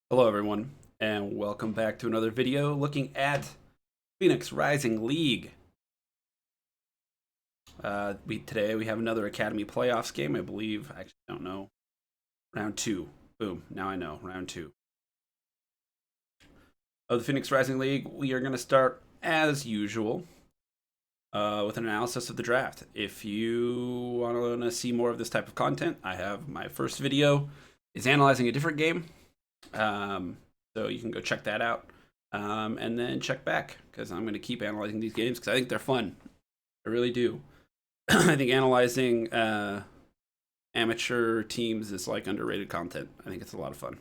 Hello everyone, and welcome back to another video looking at Phoenix Rising League. Today we have another Academy Playoffs game, I believe. I actually don't know. Round 2. Boom, now I know. Round 2 of the Phoenix Rising League. We are going to start, as usual, with an analysis of the draft. If you want to see more of this type of content, I have my first video is analyzing a different game. So you can go check that out. And then check back because I'm going to keep analyzing these games because I think they're fun. I really do. I think analyzing amateur teams is like underrated content. I think it's a lot of fun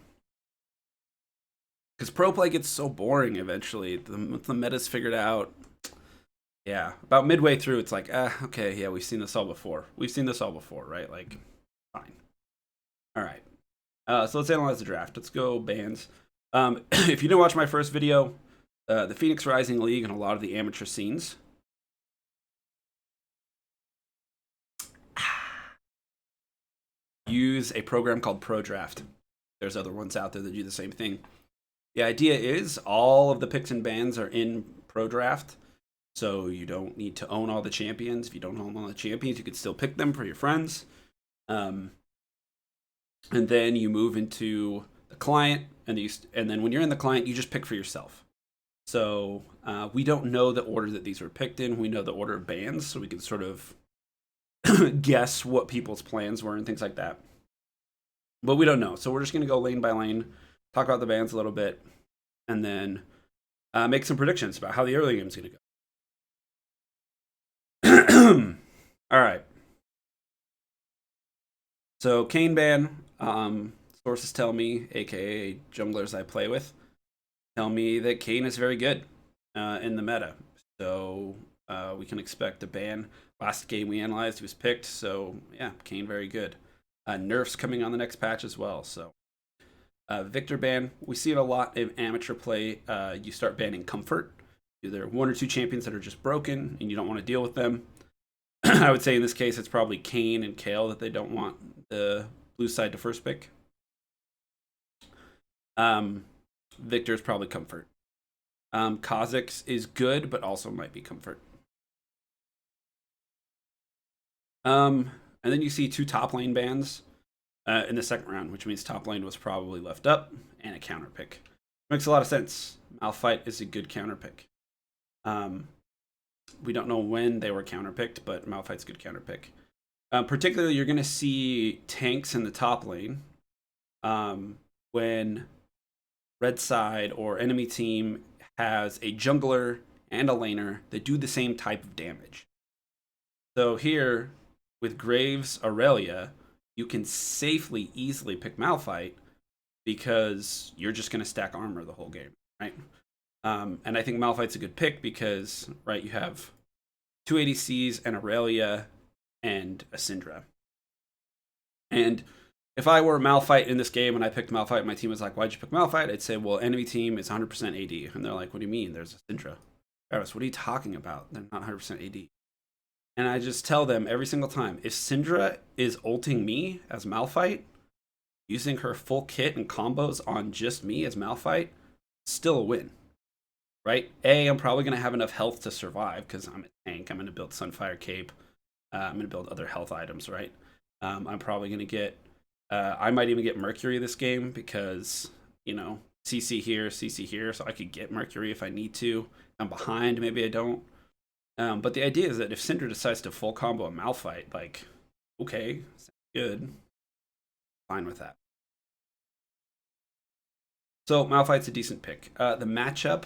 because pro play gets so boring eventually. The meta's figured out. Yeah, about midway through, it's like, okay, yeah, we've seen this all before. We've seen this all before, right? Like, fine. All right. So let's analyze the draft. Let's go bands. If you didn't watch my first video, the Phoenix Rising League and a lot of the amateur scenes use a program called ProDraft. There's other ones out there that do the same thing. The idea is all of the picks and bans are in ProDraft, so you don't need to own all the champions. If you don't own all the champions, you can still pick them for your friends. And then you move into the client, and then when you're in the client, you just pick for yourself. So we don't know the order that these were picked in. We know the order of bans, so we can sort of guess what people's plans were and things like that. But we don't know. So we're just going to go lane by lane, talk about the bans a little bit, and then make some predictions about how the early game is going to go. All right. So Kane ban, sources tell me, aka junglers I play with, tell me that Kane is very good in the meta. So we can expect a ban. Last game we analyzed, he was picked. So yeah, Kane very good. Nerfs coming on the next patch as well. So Victor ban, we see it a lot in amateur play. You start banning comfort. Either one or two champions that are just broken and you don't want to deal with them. I would say in this case it's probably Kane and Kale that they don't want the blue side to first pick. Victor's probably comfort. Kha'Zix is good, but also might be comfort. And then you see two top lane bans in the second round, which means top lane was probably left up and a counter pick. Makes a lot of sense. Malphite is a good counter pick. We don't know when they were counter picked, but Malphite's a good counter pick. Particularly, you're going to see tanks in the top lane when red side or enemy team has a jungler and a laner that do the same type of damage. So here, with Graves Aurelia, you can safely, easily pick Malphite because you're just going to stack armor the whole game, right? And I think Malphite's a good pick because, right, you have two ADCs and Aurelia and a Syndra. And if I were Malphite in this game and I picked Malphite, my team was like, why'd you pick Malphite? I'd say, well, enemy team is 100% AD. And they're like, what do you mean? There's a Syndra. Travis, what are you talking about? They're not 100% AD. And I just tell them every single time, if Syndra is ulting me as Malphite, using her full kit and combos on just me as Malphite, still a win. Right? I'm probably going to have enough health to survive because I'm a tank. I'm going to build Sunfire Cape. I'm going to build other health items, right? I'm probably going to get I might even get Mercury this game because, CC here, so I could get Mercury if I need to. I'm behind, maybe I don't. But the idea is that if Syndra decides to full combo a Malphite, like, okay, sounds good. Fine with that. So Malphite's a decent pick. The matchup,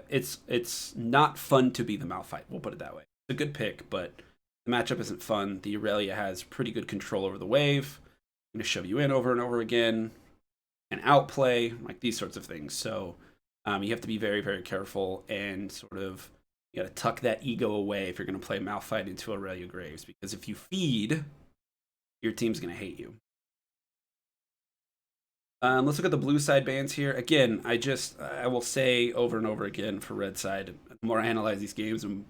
it's not fun to be the Malphite. We'll put it that way. It's a good pick, but the matchup isn't fun. The Aurelia has pretty good control over the wave. I'm going to shove you in over and over again and outplay, like these sorts of things. So you have to be very, very careful and sort of you got to tuck that ego away if you're going to play Malphite into Aurelia Graves. Because if you feed, your team's going to hate you. Let's look at the blue side bans here. Again, I will say over and over again for red side, the more I analyze these games, and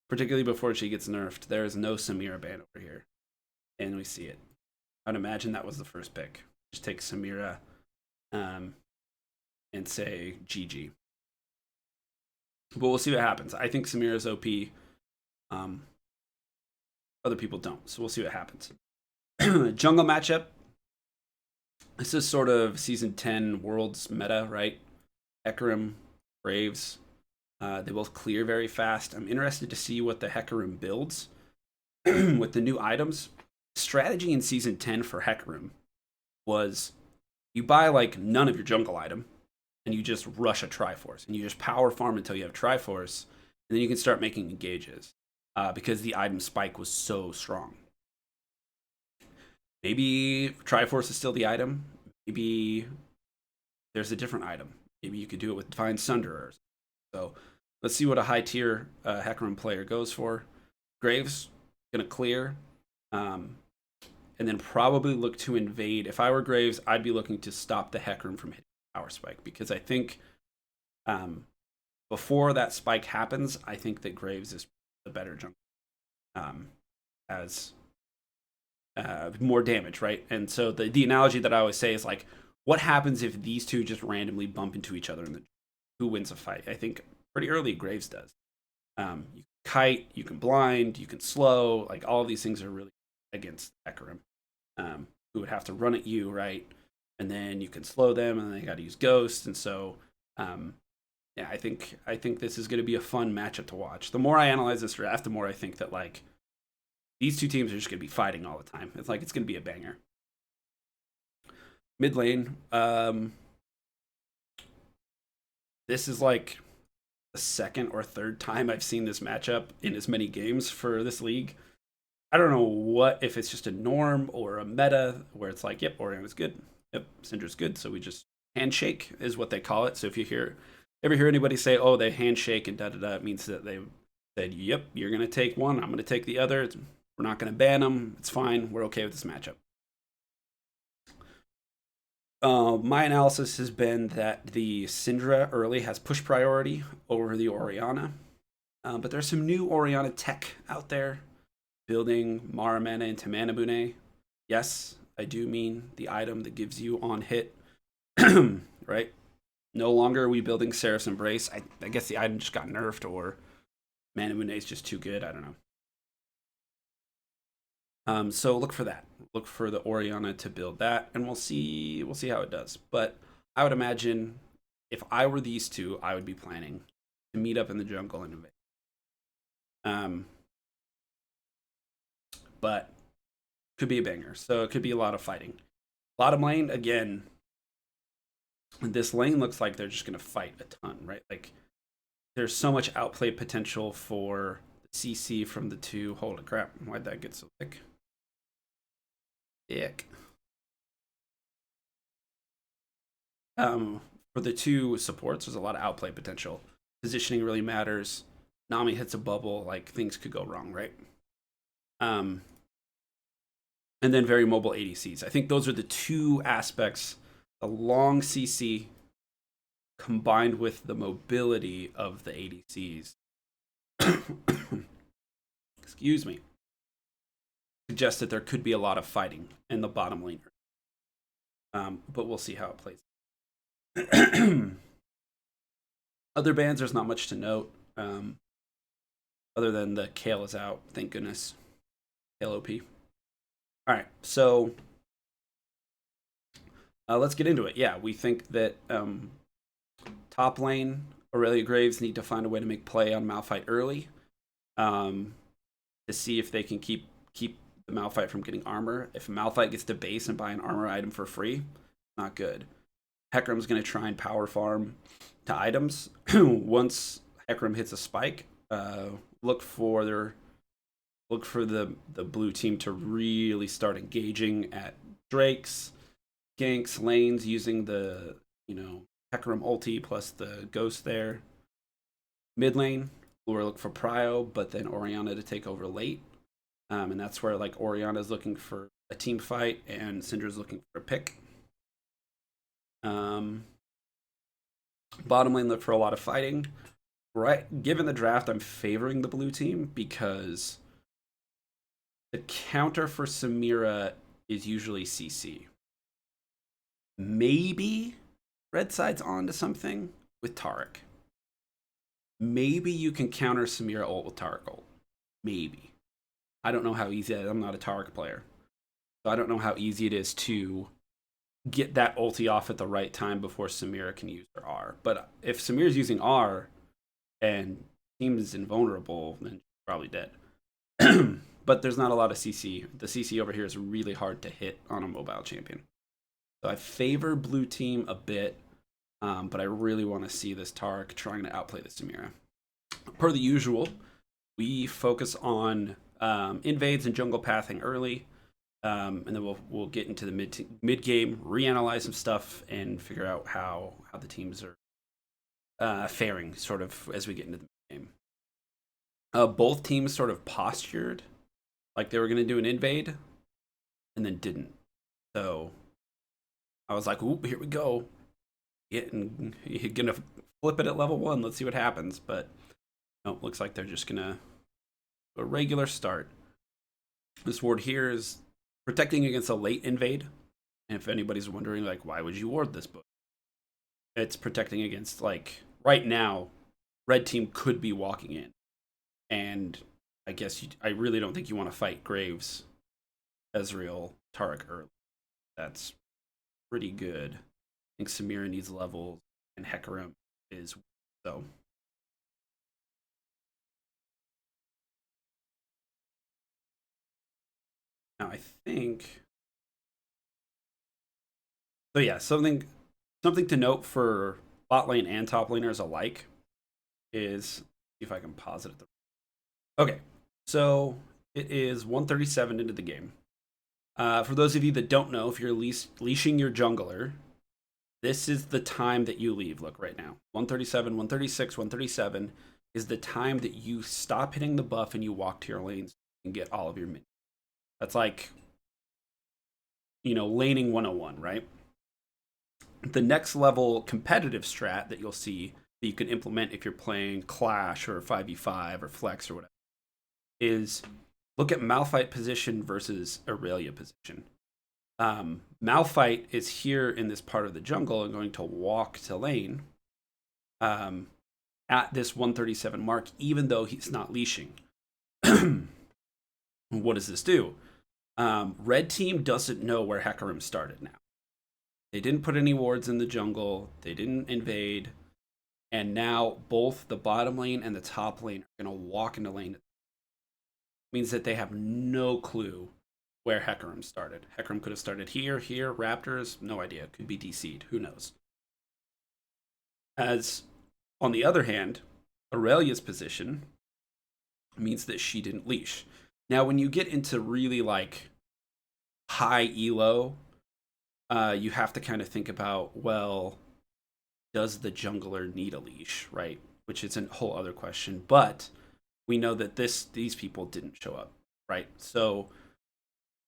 particularly before she gets nerfed, there is no Samira ban over here. And we see it. I'd imagine that was the first pick. Just take Samira and say GG. But we'll see what happens. I think Samira's OP. Other people don't, so we'll see what happens. Jungle matchup. This is sort of season 10 Worlds meta, right? Hecarim, Graves. They both clear very fast. I'm interested to see what the Hecarim builds with the new items. Strategy in season 10 for Hecarim was you buy like none of your jungle item and you just rush a Triforce and you just power farm until you have Triforce, and then you can start making engages because the item spike was so strong. Maybe Triforce is still the item. Maybe there's a different item. Maybe you could do it with Divine Sunderers. So let's see what a high tier Hecarim player goes for. Graves gonna clear, and then probably look to invade. If I were Graves, I'd be looking to stop the Hecarim from hitting power spike, because I think before that spike happens, I think that Graves is the better jungle. As more damage, right? And so the analogy that I always say is like, what happens if these two just randomly bump into each other and who wins a fight? I think pretty early Graves does. You can kite, you can blind, you can slow, like all of these things are really against Hecarim, who would have to run at you, right? And then you can slow them, and then they got to use Ghost, and so yeah, I think this is going to be a fun matchup to watch. The more I analyze this draft, the more I think that like these two teams are just going to be fighting all the time. It's like it's going to be a banger. Mid lane, this is like the second or third time I've seen this matchup in as many games for this league. I don't know what, if it's just a norm or a meta where it's like, yep, Oriana's good, yep, Syndra's good, so we just handshake is what they call it. So if you ever hear anybody say, oh, they handshake and da-da-da, it means that they said, yep, you're going to take one, I'm going to take the other. We're not going to ban them. It's fine. We're okay with this matchup. My analysis has been that the Syndra early has push priority over the Oriana. But there's some new Oriana tech out there, building Mara Mana into Mana Bune. Yes, I do mean the item that gives you on hit, right? No longer are we building Seraph's Embrace. I guess the item just got nerfed, or Mana Bune is just too good. I don't know. So look for that. Look for the Oriana to build that, and we'll see how it does. But I would imagine if I were these two, I would be planning to meet up in the jungle and invade. But could be a banger. So it could be a lot of fighting. Bottom lane, again, this lane looks like they're just going to fight a ton, right? Like there's so much outplay potential for the CC from the two. Holy crap, why'd that get so thick? Ick. For the two supports, there's a lot of outplay potential. Positioning really matters. Nami hits a bubble, like things could go wrong, right? And then very mobile ADCs. I think those are the two aspects: the long CC combined with the mobility of the ADCs. Excuse me. Suggest that there could be a lot of fighting in the bottom lane. But we'll see how it plays. Other bans, there's not much to note. Other than the Kale is out, thank goodness. Kale OP. Alright, so let's get into it. Yeah, we think that top lane, Aurelia Graves need to find a way to make play on Malphite early, to see if they can keep the Malphite from getting armor. If Malphite gets to base and buy an armor item for free, not good. Hecarim's going to try and power farm to items. Once Hecarim hits a spike, look for the blue team to really start engaging at Drakes, ganks, lanes, using the Hecarim ulti plus the Ghost there. Mid lane, we'll look for Prio, but then Oriana to take over late. And that's where like Oriana's looking for a team fight and Syndra's looking for a pick. Bottom lane, look for a lot of fighting. Right, given the draft, I'm favoring the blue team because the counter for Samira is usually CC. Maybe red side's onto something with Taric. Maybe you can counter Samira ult with Taric ult. Maybe. I don't know how easy it is. I'm not a Taric player. So I don't know how easy it is to get that ulti off at the right time before Samira can use her R. But if Samira's using R and team is invulnerable, then she's probably dead. But there's not a lot of CC. The CC over here is really hard to hit on a mobile champion. So I favor blue team a bit, but I really want to see this Taric trying to outplay the Samira. Per the usual, we focus on invades and jungle pathing early, and then we'll get into the mid game, reanalyze some stuff, and figure out how the teams are faring sort of as we get into the game. Both teams sort of postured like they were going to do an invade, and then didn't. So I was like, "Oop, here we go. You're gonna flip it at level 1. Let's see what happens." But no, looks like they're just gonna do a regular start. This ward here is protecting against a late invade. And if anybody's wondering, like, why would you ward this book? It's protecting against, like, right now, red team could be walking in, and I guess I really don't think you want to fight Graves, Ezreal, Taric early. That's pretty good. I think Samira needs levels, and Hecarim is so. Now I think. So yeah, something to note for bot lane and top laners alike is, see if I can pause it at the. Okay, so it is 137 into the game. For those of you that don't know, if you're leashing your jungler, this is the time that you leave. Look right now, 137, 136, 137 is the time that you stop hitting the buff and you walk to your lanes and get all of your minions. That's like, laning 101, right? The next level competitive strat that you'll see that you can implement if you're playing Clash or 5v5 or Flex or whatever is look at Malphite position versus Aurelia position. Malphite is here in this part of the jungle and going to walk to lane at this 137 mark, even though he's not leashing. What does this do? Red team doesn't know where Hecarim started now. They didn't put any wards in the jungle. They didn't invade. And now both the bottom lane and the top lane are going to walk into lane. It means that they have no clue where Hecarim started. Hecarim could have started here, Raptors, no idea. Could be DC'd, who knows. As, on the other hand, Aurelia's position means that she didn't leash. Now, when you get into really, like, high elo, you have to kind of think about, well, does the jungler need a leash, right? Which is a whole other question. But we know that these people didn't show up, right? So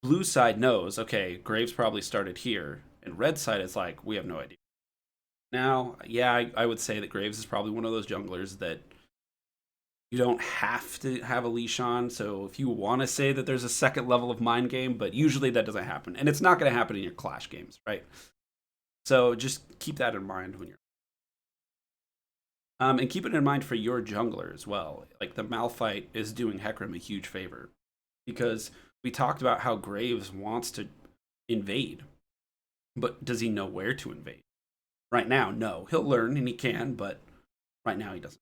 blue side knows, okay, Graves probably started here, and red side is like, we have no idea. Now, yeah, I would say that Graves is probably one of those junglers that you don't have to have a leash on. So if you want to say that there's a second level of mind game, but usually that doesn't happen. And it's not going to happen in your Clash games, right? So just keep that in mind when you're. And keep it in mind for your jungler as well. Like the Malphite is doing Hecarim a huge favor because we talked about how Graves wants to invade, but does he know where to invade? Right now, no. He'll learn and he can, but right now he doesn't.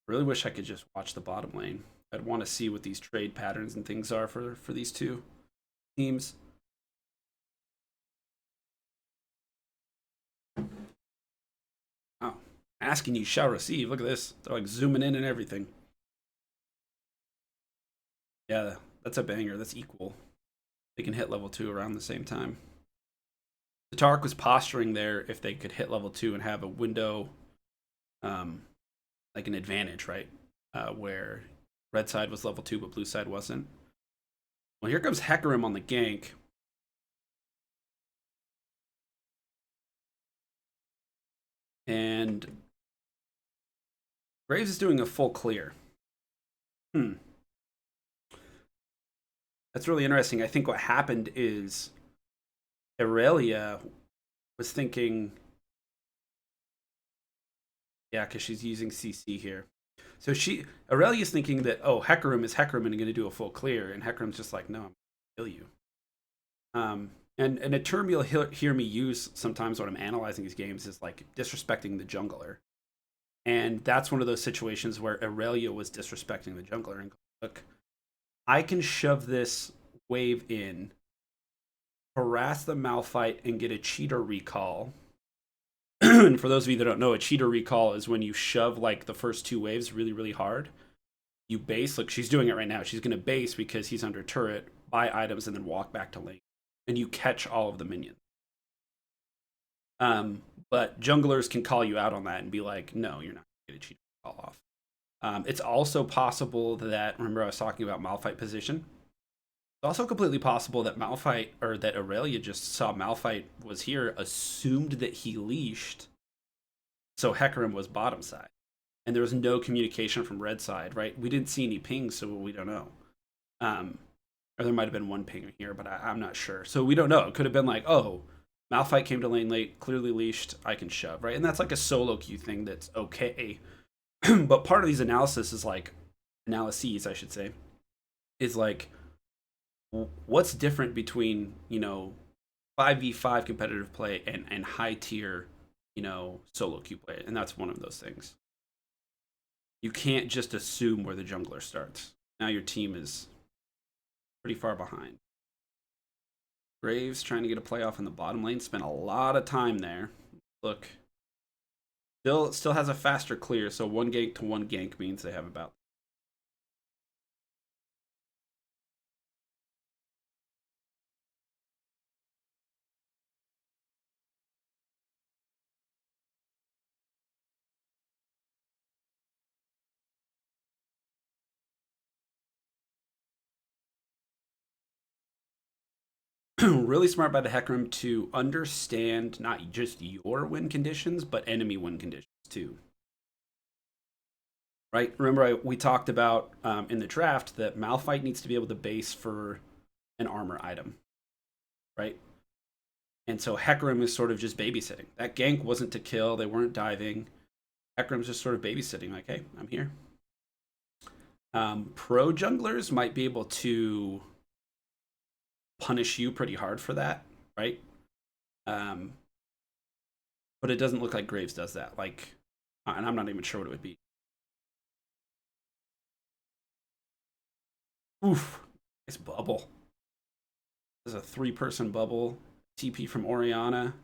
Really wish I could just watch the bottom lane. I'd want to see what these trade patterns and things are for these two teams. Oh, asking you shall receive. Look at this. They're like zooming in and everything. Yeah, that's a banger. That's equal. They can hit level 2 around the same time. The Taric was posturing there if they could hit level 2 and have a window, like an advantage, right? Where red side was level 2, but blue side wasn't. Well, here comes Hecarim on the gank. And Graves is doing a full clear. Hmm. That's really interesting. I think what happened is Aurelia was thinking, yeah, because she's using CC here. So Aurelia's thinking that, oh, Hecarim is Hecarim and going to do a full clear, and Hecarim's just like, no, I'm going to kill you. And a term you'll hear me use sometimes when I'm analyzing these games is like disrespecting the jungler. And that's one of those situations where Aurelia was disrespecting the jungler and look, I can shove this wave in, harass the Malphite, and get a cheater recall. And for those of you that don't know, a cheater recall is when you shove like the first two waves really, really hard. You base, look, she's doing it right now. She's going to base because he's under turret, buy items, and then walk back to lane. And you catch all of the minions. But junglers can call you out on that and be like, no, you're not going to get a cheater recall off. It's also possible that, remember I was talking about Malphite position? It's also completely possible that Malphite, or that Aurelia just saw Malphite was here, assumed that he leashed, so Hecarim was bottom side. And there was no communication from red side, right? We didn't see any pings, so we don't know. Or there might have been one ping here, but I'm not sure. So we don't know. It could have been like, oh, Malphite came to lane late, clearly leashed, I can shove, right? And that's like a solo queue thing that's okay. But part of these analysis is like, analyses, I should say, is like, what's different between, 5v5 competitive play and high tier, solo queue play? And that's one of those things. You can't just assume where the jungler starts. Now your team is pretty far behind. Graves trying to get a playoff in the bottom lane. Spent a lot of time there. Look. Still has a faster clear, so 1 gank to 1 gank means they have about really smart by the Hecarim to understand not just your win conditions, but enemy win conditions too. Right? Remember, we talked about in the draft that Malphite needs to be able to base for an armor item, right? And so Hecarim is sort of just babysitting. That gank wasn't to kill, they weren't diving. Hecarim's just sort of babysitting, like, hey, I'm here. Pro junglers might be able to punish you pretty hard for that, right? But it doesn't look like Graves does that. Like, and I'm not even sure what it would be. Oof, nice bubble. There's a 3-person bubble. TP from Orianna.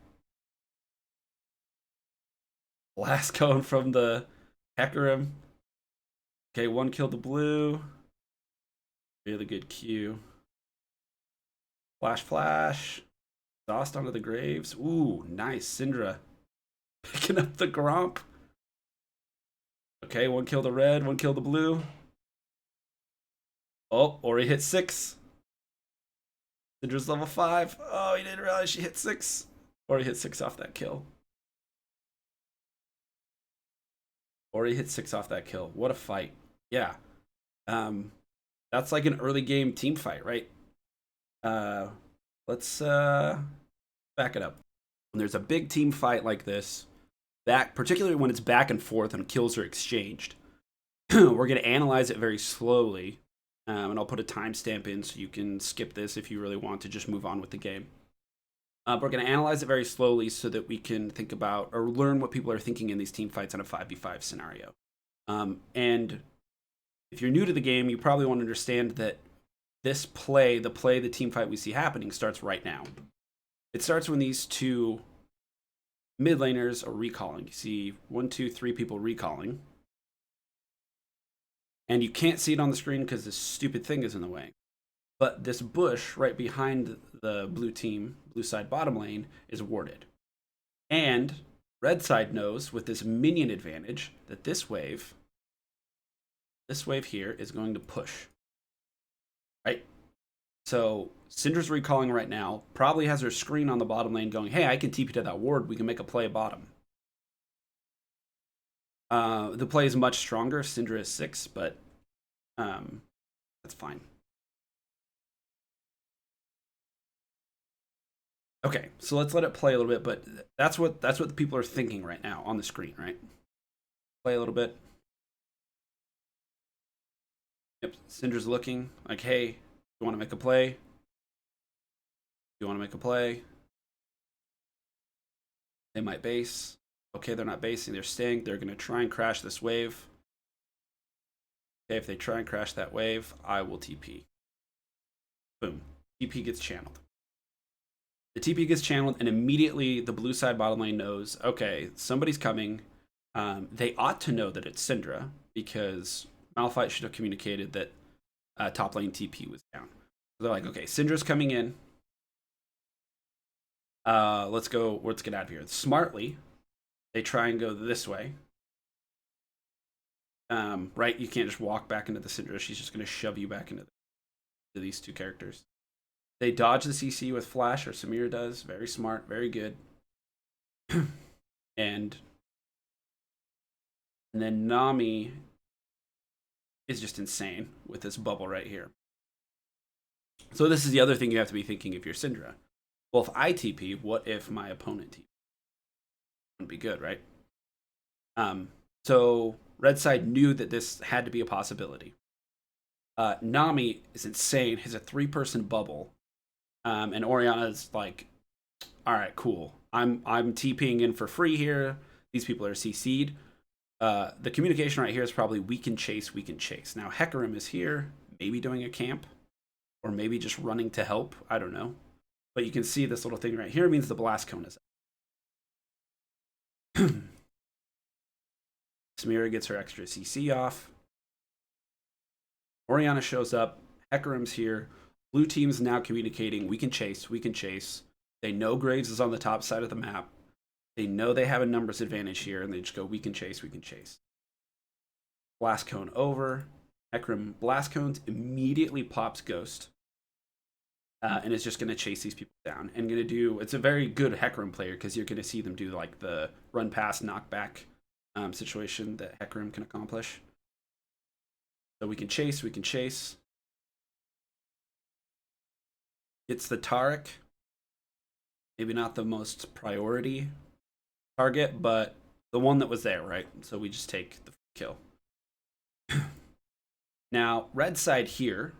Blast cone from the Hecarim. Okay, 1 killed the blue. Really good Q. Flash. Exhaust onto the Graves. Ooh, nice. Syndra picking up the Gromp. Okay, 1 kill the red, 1 kill the blue. Oh, Ori hit 6. Syndra's level 5. Oh, he didn't realize she hit 6. Ori hit 6 off that kill. Ori hit 6 off that kill. What a fight. Yeah. That's like an early game team fight, right? Let's back it up. When there's a big team fight like this, particularly when it's back and forth and kills are exchanged, we're going to analyze it very slowly. And I'll put a timestamp in so you can skip this if you really want to just move on with the game. We're going to analyze it very slowly so that we can think about or learn what people are thinking in these team fights in a 5v5 scenario. And if you're new to the game, you probably want to understand that this play, the team fight we see happening, starts right now. It starts when these two mid laners are recalling. You see 1, 2, 3 people recalling. And you can't see it on the screen because this stupid thing is in the way. But this bush right behind the blue team, blue side bottom lane, is warded. And red side knows with this minion advantage that this wave here is going to push. Right? So Syndra's recalling right now, probably has her screen on the bottom lane going, hey, I can TP to that ward, we can make a play bottom. The play is much stronger. Syndra is 6, but that's fine. Okay, so let's let it play a little bit, but that's what the people are thinking right now on the screen, right? Play a little bit. Yep, Syndra's looking like, hey, you want to make a play? You want to make a play? They might base. Okay, they're not basing, they're staying. They're going to try and crash this wave. Okay, if they try and crash that wave, I will TP. Boom. TP gets channeled. The TP gets channeled, and immediately the blue side bottom lane knows, okay, somebody's coming. They ought to know that it's Syndra, because Malphite should have communicated that top lane TP was down. So they're like, okay, Syndra's coming in. Let's get out of here. Smartly, they try and go this way. Right, you can't just walk back into the Syndra. She's just going to shove you back into these two characters. They dodge the CC with Flash, or Samira does. Very smart, very good. and then Nami is just insane with this bubble right here. So this is the other thing you have to be thinking if you're Syndra. Well, if I TP, what if my opponent TP? Wouldn't be good, right? So red side knew that this had to be a possibility. Nami is insane. Has a 3-person bubble, and Oriana's like, all right, cool. I'm TPing in for free here. These people are CC'd. The communication right here is probably we can chase, we can chase. Now Hecarim is here, maybe doing a camp, or maybe just running to help. I don't know. But you can see this little thing right here means the blast cone is up. Samira gets her extra CC off. Oriana shows up. Hecarim's here. Blue team's now communicating. We can chase. We can chase. They know Graves is on the top side of the map. They know they have a numbers advantage here, and they just go, we can chase. We can chase. Blast cone over. Hecarim blast cones, immediately pops Ghost. And is just going to chase these people down. And going to do, it's a very good Hecarim player, because you're going to see them do like the run past knockback situation that Hecarim can accomplish. So we can chase, we can chase. It's the Taric. Maybe not the most priority target, but the one that was there, right? So we just take the kill. Now, red side here,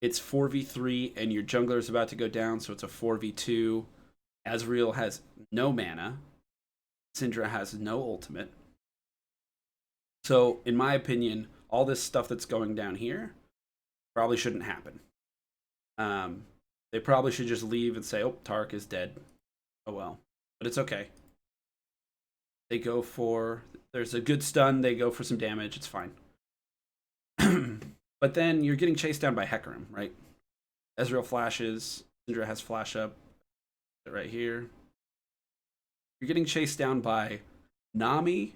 it's 4v3, and your jungler is about to go down, so it's a 4v2. Ezreal has no mana. Syndra has no ultimate. So, in my opinion, all this stuff that's going down here probably shouldn't happen. They probably should just leave and say, oh, Taric is dead. Oh well. But it's okay. They go for, there's a good stun, they go for some damage, it's fine. But then you're getting chased down by Hecarim, right? Ezreal flashes, Syndra has flash up right here. You're getting chased down by Nami,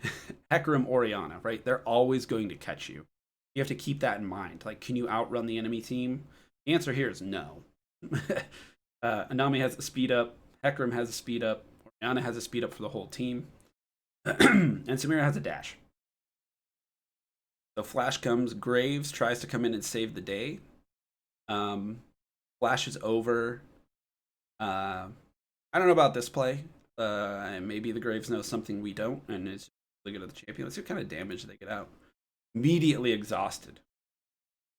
Hecarim, Oriana, right? They're always going to catch you. You have to keep that in mind. Like, can you outrun the enemy team? The answer here is no. Nami has a speed up, Hecarim has a speed up, Oriana has a speed up for the whole team, and Samira has a dash. So Flash comes, Graves tries to come in and save the day. Flash is over. I don't know about this play. Maybe the Graves knows something we don't, and is really good at the champion. Let's see what kind of damage they get out. Immediately exhausted.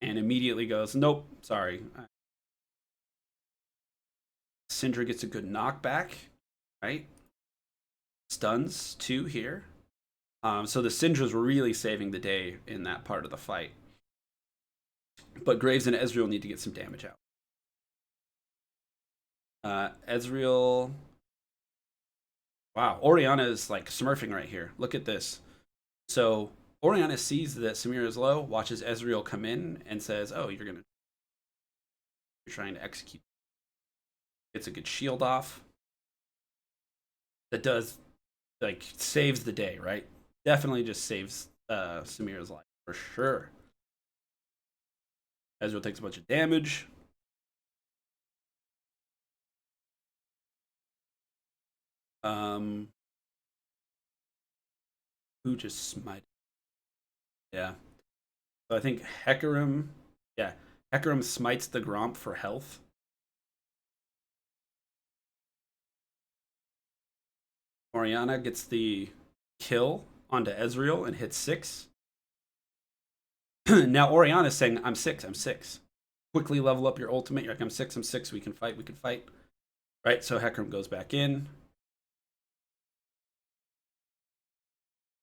And immediately goes, nope, sorry. Syndra gets a good knockback, right? Stuns 2 here. So the Syndra's really saving the day in that part of the fight. But Graves and Ezreal need to get some damage out. Ezreal... Wow, Oriana is like smurfing right here. Look at this. So Oriana sees that Samira is low, watches Ezreal come in, and says, oh, you're trying to execute. Gets a good shield off. That does, like, saves the day, right? Definitely just saves Samira's life, for sure. Ezreal takes a bunch of damage. Who just smited? Yeah. So I think Hecarim, yeah, Hecarim smites the Gromp for health. Oriana gets the kill onto Ezreal and hits 6. Now Oriana's saying, I'm 6, I'm 6. Quickly level up your ultimate. You're like, I'm 6, I'm 6, we can fight, we can fight. Right, so Hecarim goes back in.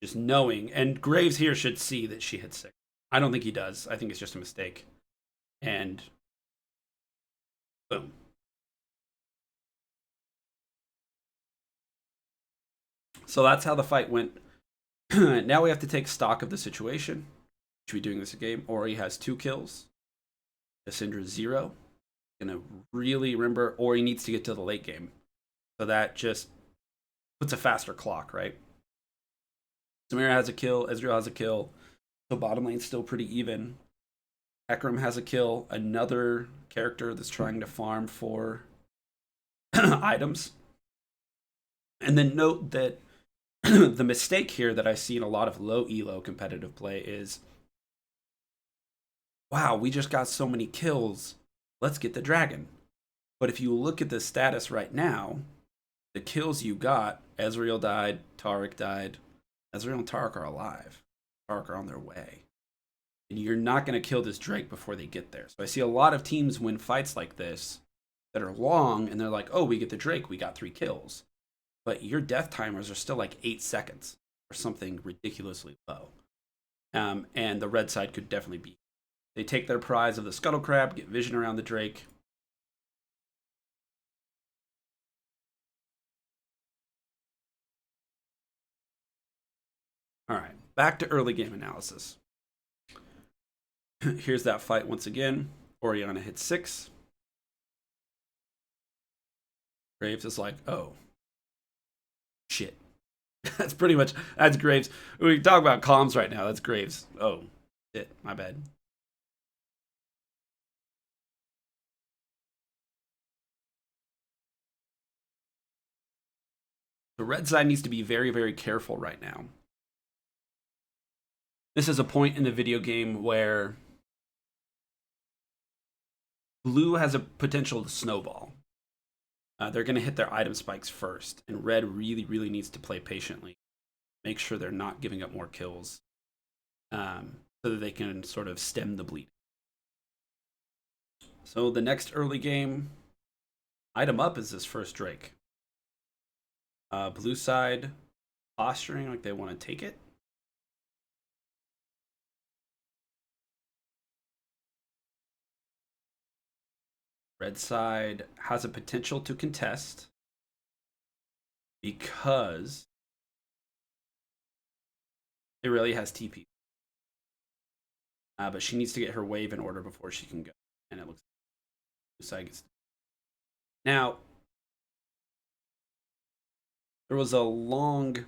Just knowing, and Graves here should see that she hit 6. I don't think he does. I think it's just a mistake. And boom. So that's how the fight went. Now we have to take stock of the situation. Should we be doing this a game? Ori has 2 kills. Cassandra 0. Gonna really remember Ori needs to get to the late game. So that just puts a faster clock, right? Samira has a kill, Ezreal has a kill. So bottom lane's still pretty even. Hecarim has a kill, another character that's trying to farm for items. And then note that the mistake here that I see in a lot of low elo competitive play is, wow, we just got so many kills. Let's get the dragon. But if you look at the status right now, the kills you got, Ezreal died, Taric died. Ezreal and Taric are alive. Taric are on their way. And you're not going to kill this Drake before they get there. So I see a lot of teams win fights like this that are long, and they're like, oh, we get the Drake, we got 3 kills. But your death timers are still like 8 seconds or something ridiculously low. And the red side could definitely be. They take their prize of the Scuttle Crab, get vision around the Drake. All right, back to early game analysis. Here's that fight once again. Oriana hits 6. Graves is like, oh, shit. That's pretty much, that's Graves. We talk about comms right now. That's Graves. Oh, shit, my bad. The red side needs to be very, very careful right now. This is a point in the video game where blue has a potential to snowball. They're going to hit their item spikes first, and red really, really needs to play patiently. Make sure they're not giving up more kills so that they can sort of stem the bleed. So the next early game, item up is this first Drake. Blue side posturing like they want to take it. Red side has a potential to contest because it really has TP. But she needs to get her wave in order before she can go. And it looks like blue side gets. Now, there was a long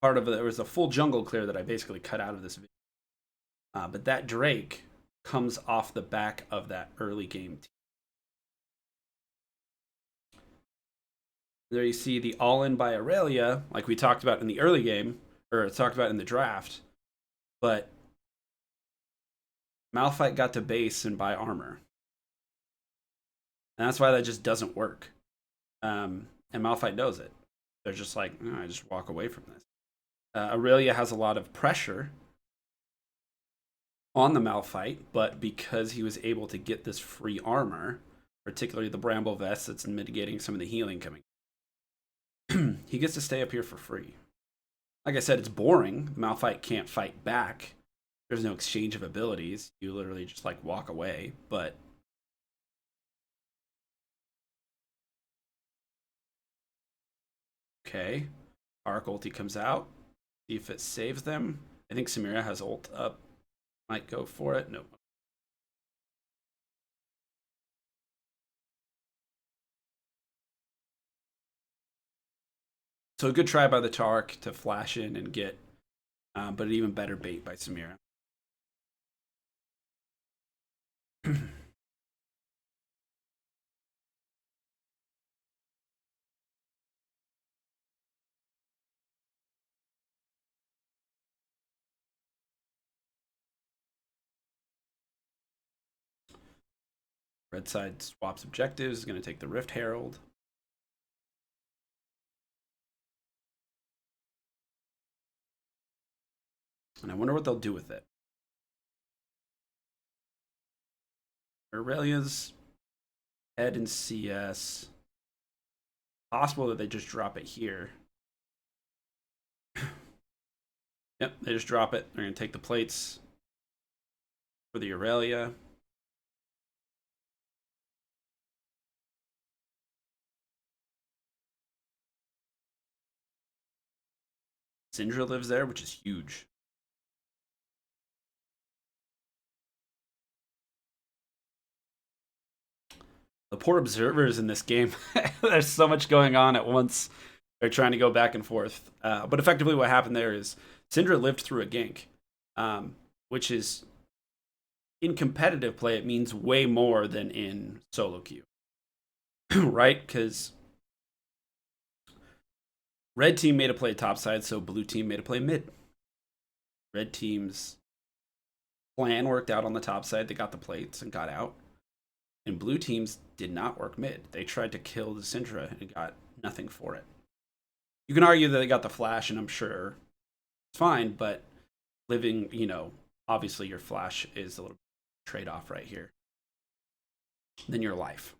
part of it. There was a full jungle clear that I basically cut out of this video. But that Drake comes off the back of that early game team. There you see the all-in by Aurelia, like we talked about in the early game, or talked about in the draft. But Malphite got to base and buy armor. And that's why that just doesn't work. And Malphite knows it. They're just like, oh, I just walk away from this. Aurelia has a lot of pressure on the Malphite, but because he was able to get this free armor, particularly the Bramble Vest that's mitigating some of the healing coming, he gets to stay up here for free. Like I said, it's boring. Malphite can't fight back. There's no exchange of abilities. You literally just like walk away, but okay. Arc ulti comes out. See if it saves them. I think Samira has ult up. Might go for it. Nope. So a good try by the Tark to flash in and get, but an even better bait by Samira. Red side swaps objectives, is going to take the Rift Herald. And I wonder what they'll do with it. Aurelia's head in CS. Possible that they just drop it here. Yep, they just drop it. They're going to take the plates for the Aurelia. Syndra lives there, which is huge. The poor observers in this game. There's so much going on at once. They're trying to go back and forth. But effectively what happened there is Syndra lived through a gank, which is, in competitive play, it means way more than in solo queue. Right? Because red team made a play topside, so blue team made a play mid. Red team's plan worked out on the top side. They got the plates and got out. And blue teams did not work mid. They tried to kill the Syndra and got nothing for it. You can argue that they got the flash, and I'm sure it's fine, but living, obviously your flash is a little trade-off right here than your life.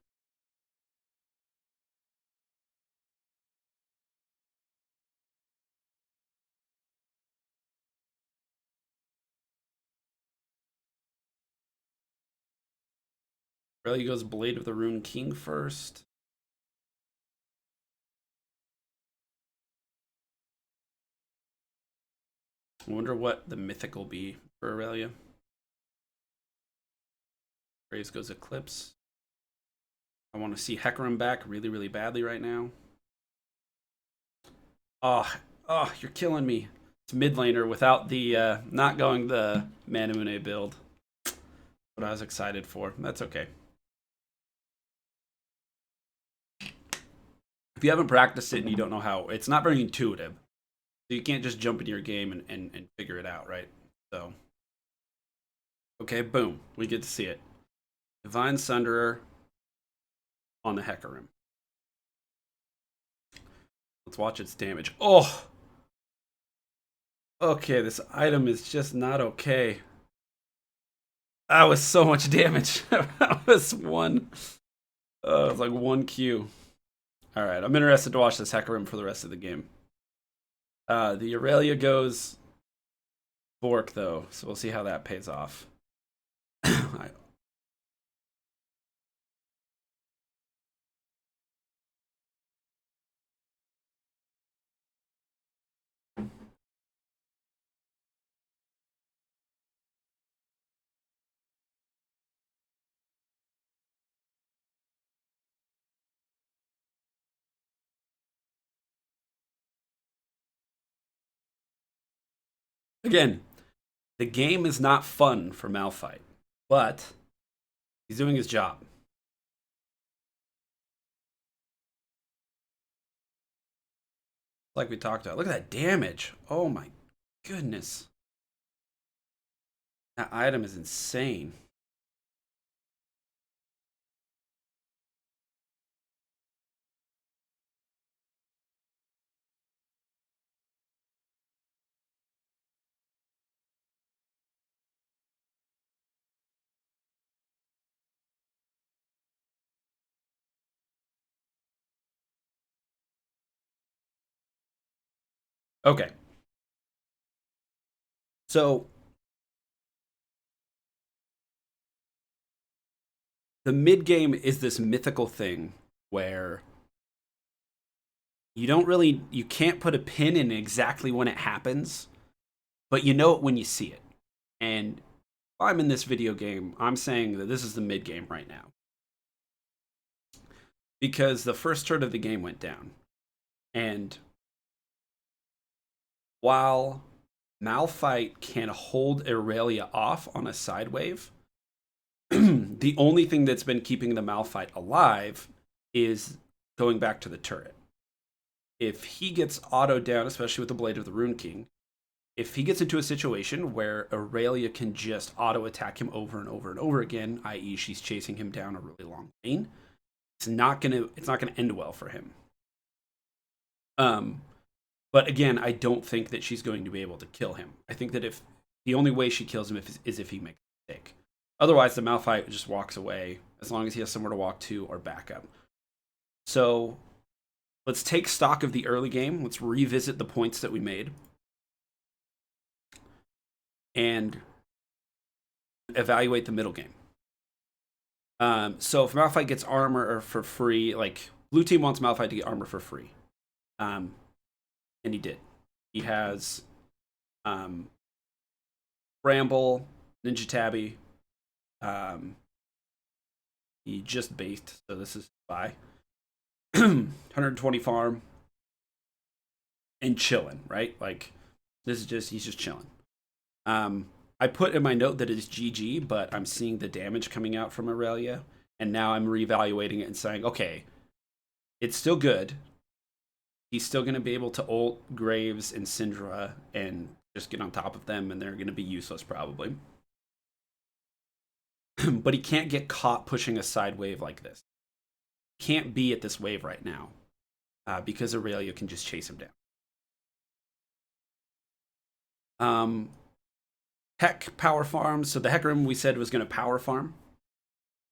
Really goes Blade of the Rune King first. I wonder what the mythic will be for Aurelia. Graves goes Eclipse. I want to see Hecarim back really, really badly right now. Oh, you're killing me. It's mid laner without the, not going the Manamune build. What I was excited for. That's okay. If you haven't practiced it and you don't know how, it's not very intuitive. So you can't just jump into your game and figure it out, right? So, okay, boom. We get to see it. Divine Sunderer on the Hecarim. Let's watch its damage. Oh! Okay, this item is just not okay. That was so much damage. That was one. It was like 1 Q. Alright, I'm interested to watch this Hecarim for the rest of the game. The Aurelia goes Bork, though, so we'll see how that pays off. Again, the game is not fun for Malphite, but he's doing his job. Like we talked about. Look at that damage. Oh my goodness. That item is insane. Okay. So the mid game is this mythical thing where you can't put a pin in exactly when it happens, but you know it when you see it. And if I'm in this video game, I'm saying that this is the mid game right now. Because the first turn of the game went down. And while Malphite can hold Aurelia off on a side wave, the only thing that's been keeping the Malphite alive is going back to the turret. If he gets auto down, especially with the Blade of the Rune King, if he gets into a situation where Aurelia can just auto attack him over and over and over again, i.e., she's chasing him down a really long lane, it's not gonna end well for him. But again, I don't think that she's going to be able to kill him. I think that if the only way she kills him is if he makes a mistake. Otherwise, the Malphite just walks away as long as he has somewhere to walk to or back up. So let's take stock of the early game. Let's revisit the points that we made and evaluate the middle game. So if Malphite gets armor for free, like blue team wants Malphite to get armor for free, and he did. He has Bramble, Ninja Tabby. He just based, so this is buy. 120 farm and chilling, right? Like this is just he's just chilling. I put in my note that it is GG, but I'm seeing the damage coming out from Aurelia, and now I'm reevaluating it and saying, okay, it's still good. He's still going to be able to ult Graves and Syndra and just get on top of them, and they're going to be useless probably. But he can't get caught pushing a side wave like this. Can't be at this wave right now because Aurelia can just chase him down. Heck power farm. So the Hecarim we said was going to power farm.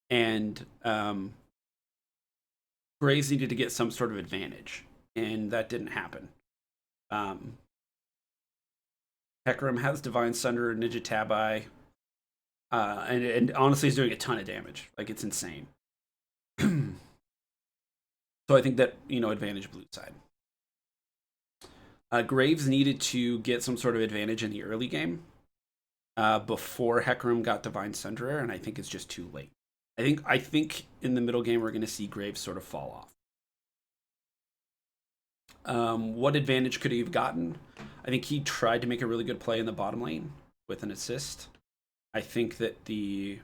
And Graves needed to get some sort of advantage. And that didn't happen. Hecarim has Divine Sunder, Ninja Tabi. And honestly, he's doing a ton of damage. Like, it's insane. So I think that, advantage blue side. Graves needed to get some sort of advantage in the early game before Hecarim got Divine Sunderer, and I think it's just too late. I think in the middle game we're going to see Graves sort of fall off. What advantage could he have gotten? I think he tried to make a really good play in the bottom lane with an assist. I think that the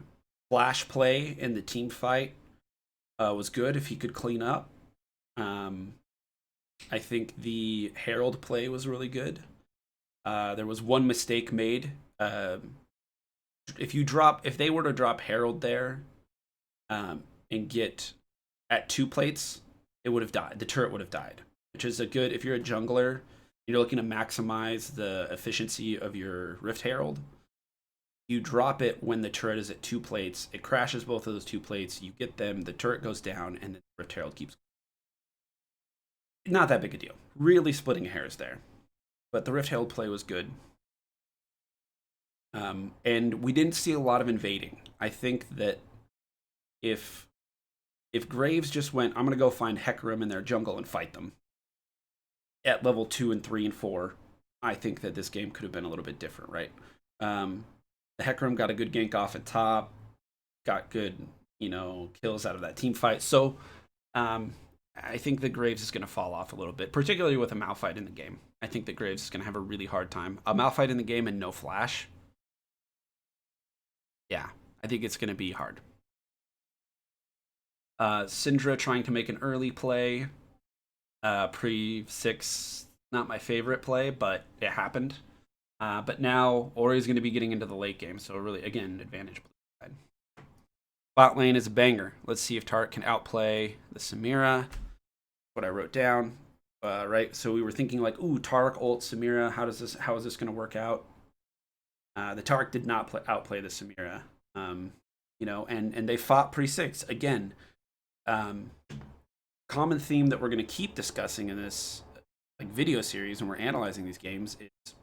flash play in the team fight was good if he could clean up. I think the Herald play was really good. There was one mistake made. If they were to drop Herald there and get at 2 plates, it would have died. The turret would have died, which is if you're a jungler, you're looking to maximize the efficiency of your Rift Herald. You drop it when the turret is at 2 plates. It crashes both of those 2 plates. You get them. The turret goes down, and the Rift Herald keeps. Not that big a deal. Really splitting hairs there, but the Rift Herald play was good. And we didn't see a lot of invading. I think that if Graves just went, I'm gonna go find Hecarim in their jungle and fight them at level 2 and 3 and 4, I think that this game could have been a little bit different, right? The Hecarim got a good gank off at top, got good, kills out of that team fight. So I think that Graves is going to fall off a little bit, particularly with a Malphite in the game. I think that Graves is going to have a really hard time. A Malphite in the game and no flash. Yeah, I think it's going to be hard. Syndra trying to make an early play. Pre-6, not my favorite play, but it happened. But now Ori's going to be getting into the late game, so really, again, advantage blue side. Bot lane is a banger. Let's see if Taric can outplay the Samira. What I wrote down, right? So we were thinking like, ooh, Taric ult Samira. How is this going to work out? The Taric did not outplay the Samira. And they fought pre-6 again. Common theme that we're going to keep discussing in this video series when we're analyzing these games is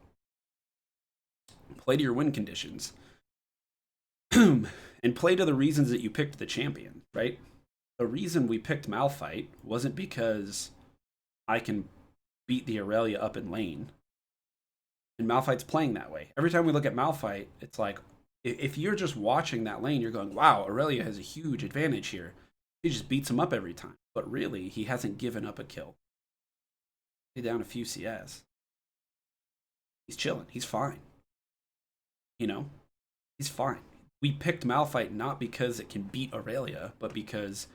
play to your win conditions and play to the reasons that you picked the champion, right? The reason we picked Malphite wasn't because I can beat the Aurelia up in lane. And Malphite's playing that way. Every time we look at Malphite, it's like, if you're just watching that lane, you're going, wow, Aurelia has a huge advantage here. He just beats him up every time. But really, he hasn't given up a kill. He's down a few CS. He's chilling. He's fine. He's fine. We picked Malphite not because it can beat Aurelia, but because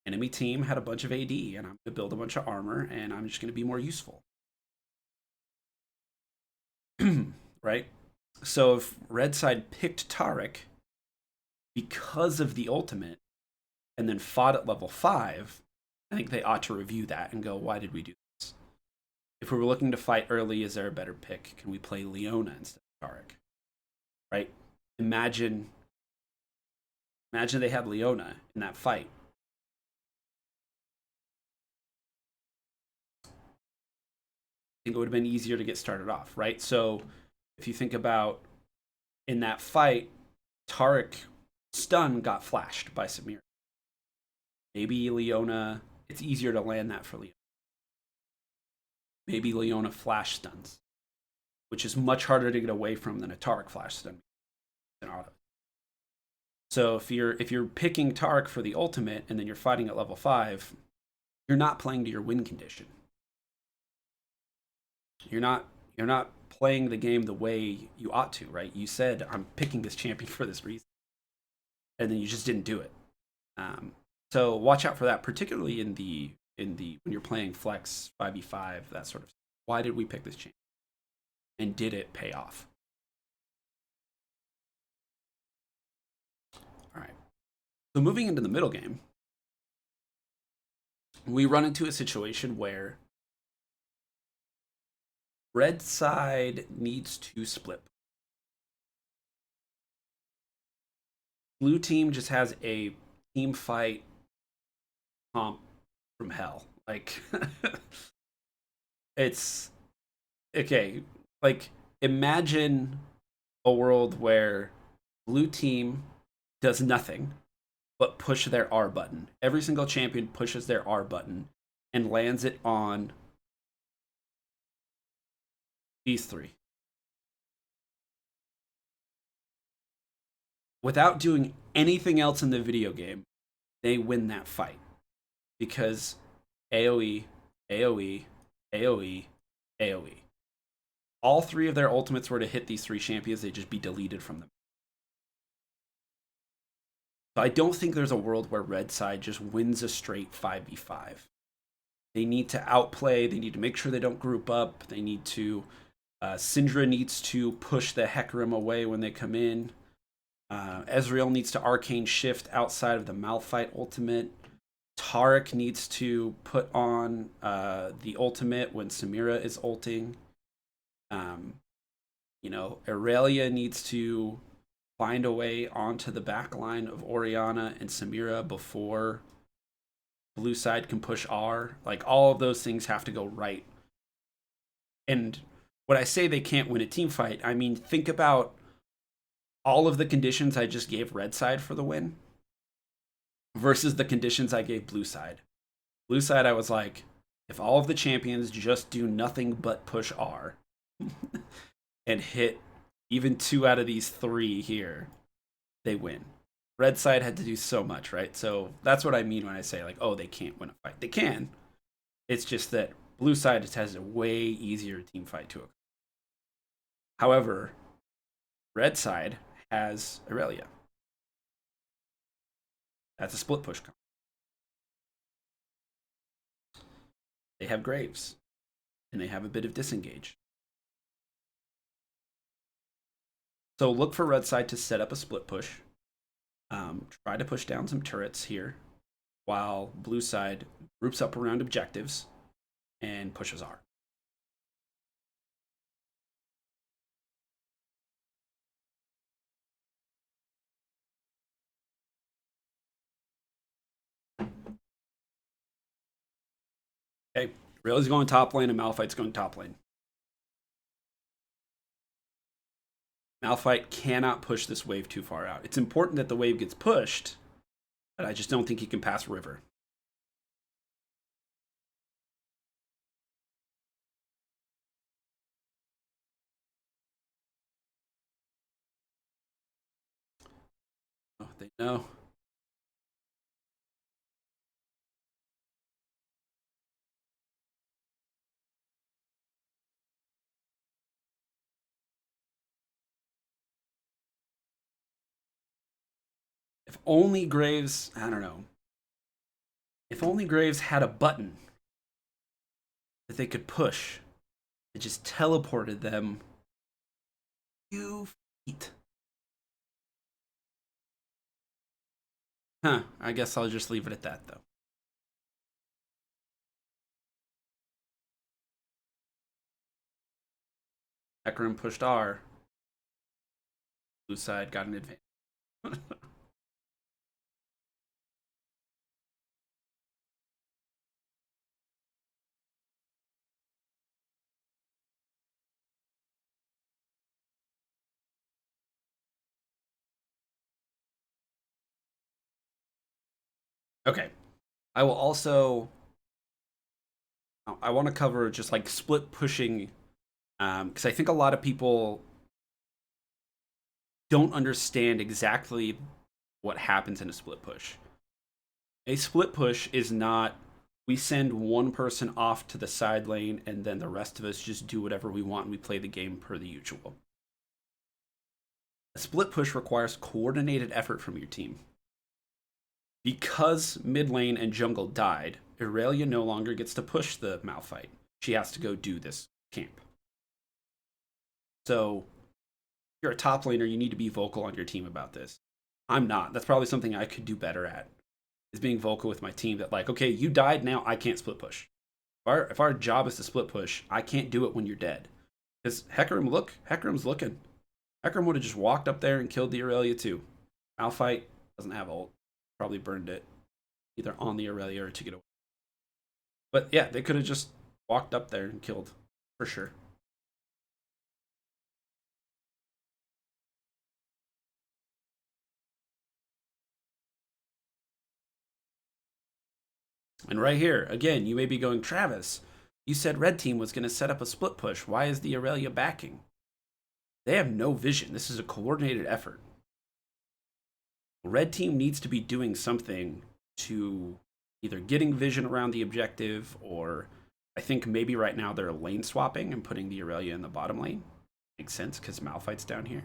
enemy team had a bunch of AD, and I'm going to build a bunch of armor, and I'm just going to be more useful. right? So if red side picked Tarek because of the ultimate and then fought at level 5, I think they ought to review that and go, why did we do this? If we were looking to fight early, is there a better pick? Can we play Leona instead of Tarek? Right? Imagine they had Leona in that fight. I think it would have been easier to get started off, right? So if you think about in that fight, Tarek stun got flashed by Samira. Maybe Leona, it's easier to land that for Leona. Maybe Leona flash stuns, which is much harder to get away from than a Tarek flash stun in auto. So if you're picking Tarek for the ultimate and then you're fighting at level 5, you're not playing to your win condition. You're not playing the game the way you ought to, right? You said I'm picking this champion for this reason, and then you just didn't do it. So watch out for that, particularly in the when you're playing flex 5v5, that sort of stuff. Why did we pick this champion? And did it pay off? All right. So moving into the middle game, we run into a situation where red side needs to split. Blue team just has a team fight comp from hell. Like, it's okay. Like, imagine a world where blue team does nothing but push their R button. Every single champion pushes their R button and lands it on these three. Without doing anything else in the video game, they win that fight. Because AoE, AoE, AoE, AoE. All three of their ultimates were to hit these three champions, they'd just be deleted from them. So I don't think there's a world where red side just wins a straight 5v5. They need to outplay, they need to make sure they don't group up, they need to Syndra needs to push the Hecarim away when they come in. Ezreal needs to arcane shift outside of the Malphite ultimate. Tarek needs to put on the ultimate when Samira is ulting. Aurelia needs to find a way onto the back line of Orianna and Samira before blue side can push R. Like, all of those things have to go right. And when I say they can't win a team fight, I mean, think about all of the conditions I just gave red side for the win versus the conditions I gave blue side. Blue side, I was like, if all of the champions just do nothing but push R and hit even 2 out of these 3 here, they win. Red side had to do so much, right? So that's what I mean when I say, like, oh, they can't win a fight. They can. It's just that blue side just has a way easier team fight to occur. However, red side has Aurelia. That's a split push comp. They have Graves, and they have a bit of disengage. So look for red side to set up a split push. Try to push down some turrets here, while blue side groups up around objectives and pushes R. Okay, Rail's going top lane and Malphite's going top lane. Malphite cannot push this wave too far out. It's important that the wave gets pushed, but I just don't think he can pass river. Oh, they know. If only Graves, I don't know. If only Graves had a button that they could push, it just teleported them few feet. Huh, I guess I'll just leave it at that, though. Hecarim pushed R. Blue side got an advantage. Okay. I will also... I want to cover just like split pushing, because I think a lot of people don't understand exactly what happens in a split push. A split push is not we send one person off to the side lane and then the rest of us just do whatever we want and we play the game per the usual. A split push requires coordinated effort from your team. Because mid lane and jungle died, Irelia no longer gets to push the Malphite. She has to go do this camp. So, if you're a top laner, you need to be vocal on your team about this. I'm not. That's probably something I could do better at, is being vocal with my team that, like, okay, you died, now I can't split push. If our job is to split push, I can't do it when you're dead. Because Hecarim's looking. Hecarim would have just walked up there and killed the Irelia too. Malphite doesn't have ult. Probably burned it either on the Irelia or took it away. But yeah, they could have just walked up there and killed for sure. And right here, again, you may be going, Travis, you said red team was going to set up a split push. Why is the Aurelia backing? They have no vision. This is a coordinated effort. Red team needs to be doing something to either getting vision around the objective, or I think maybe right now they're lane swapping and putting the Aurelia in the bottom lane. Makes sense because Malphite's down here.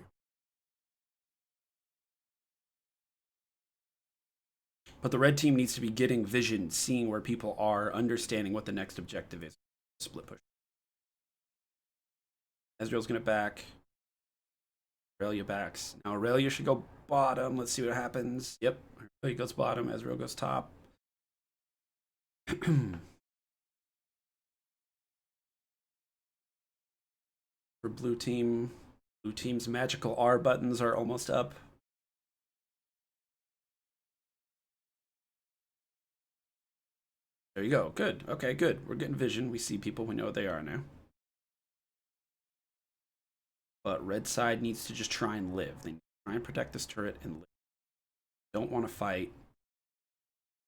But the red team needs to be getting vision, seeing where people are, understanding what the next objective is. Split push. Ezreal's going to back. Aurelia backs. Now Aurelia should go bottom. Let's see what happens. Yep. Aurelia goes bottom. Ezreal goes top. For blue team's magical R buttons are almost up. There you go. Good. Okay, good. We're getting vision. We see people. We know what they are now. But red side needs to just try and live. They need to try and protect this turret and live. Don't want to fight.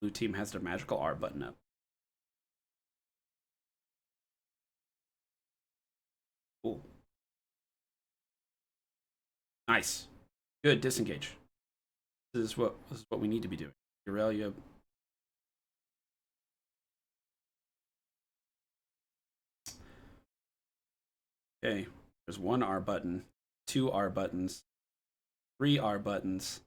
Blue team has their magical R button up. Cool. Nice. Good. Disengage. This is what we need to be doing. Aurelia. Okay. There's one R button, two R buttons, three R buttons.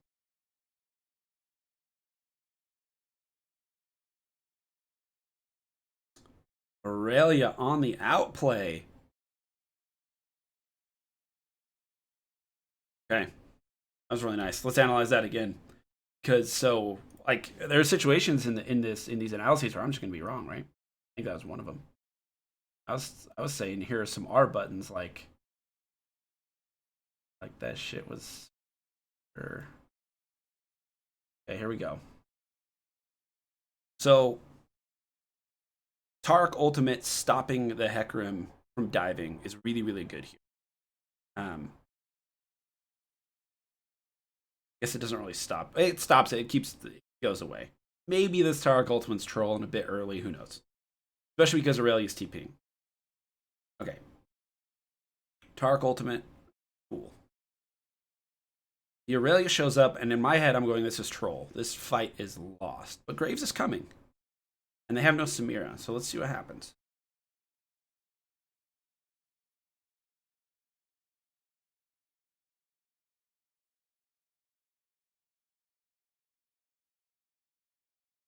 Aurelia on the outplay. Okay. That was really nice. Let's analyze that again. Because so like there are situations in these analyses where I'm just gonna be wrong, right? I think that was one of them. I was saying here are some R buttons like that shit was sure. Okay, here we go. So Taric ultimate stopping the Hecarim from diving is really, really good here. I guess it doesn't really stop. It stops it. It goes away. Maybe this Taric ultimate's trolling a bit early. Who knows? Especially because Aurelia's TPing. Okay. Taric ultimate. Cool. The Aurelia shows up, and in my head, I'm going, this is troll. This fight is lost. But Graves is coming. And they have no Samira, so let's see what happens.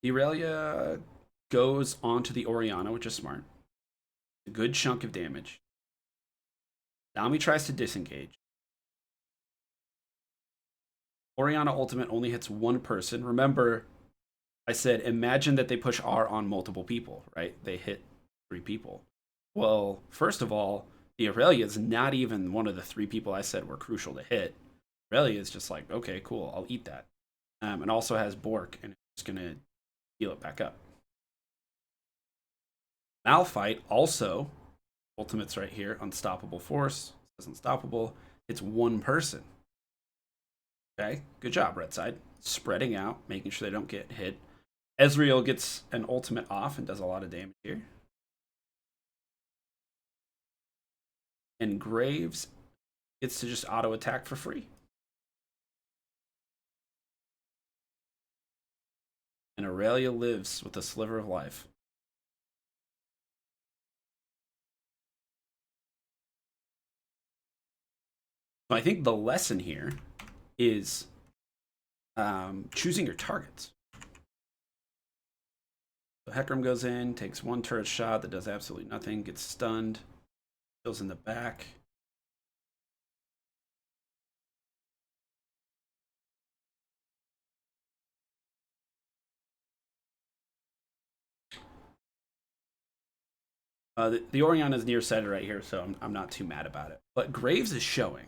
The Aurelia goes onto the Orianna, which is smart. A good chunk of damage. Nami tries to disengage. Oriana ultimate only hits one person. Remember, I said imagine that they push R on multiple people, right? They hit 3 people. Well, first of all, the Aurelia is not even one of the 3 people I said were crucial to hit. Aurelia is just like, okay, cool, I'll eat that. And also has Bork, and it's gonna heal it back up. Malphite also, ultimate's right here, Unstoppable Force, says Unstoppable. It's one person. Okay, good job, Red Side. Spreading out, making sure they don't get hit. Ezreal gets an ultimate off and does a lot of damage here. And Graves gets to just auto attack for free. And Aurelia lives with a sliver of life. So I think the lesson here is choosing your targets. So Hecarim goes in, takes one turret shot that does absolutely nothing, gets stunned, kills in the back. The Orion is nearsighted right here, so I'm not too mad about it. But Graves is showing.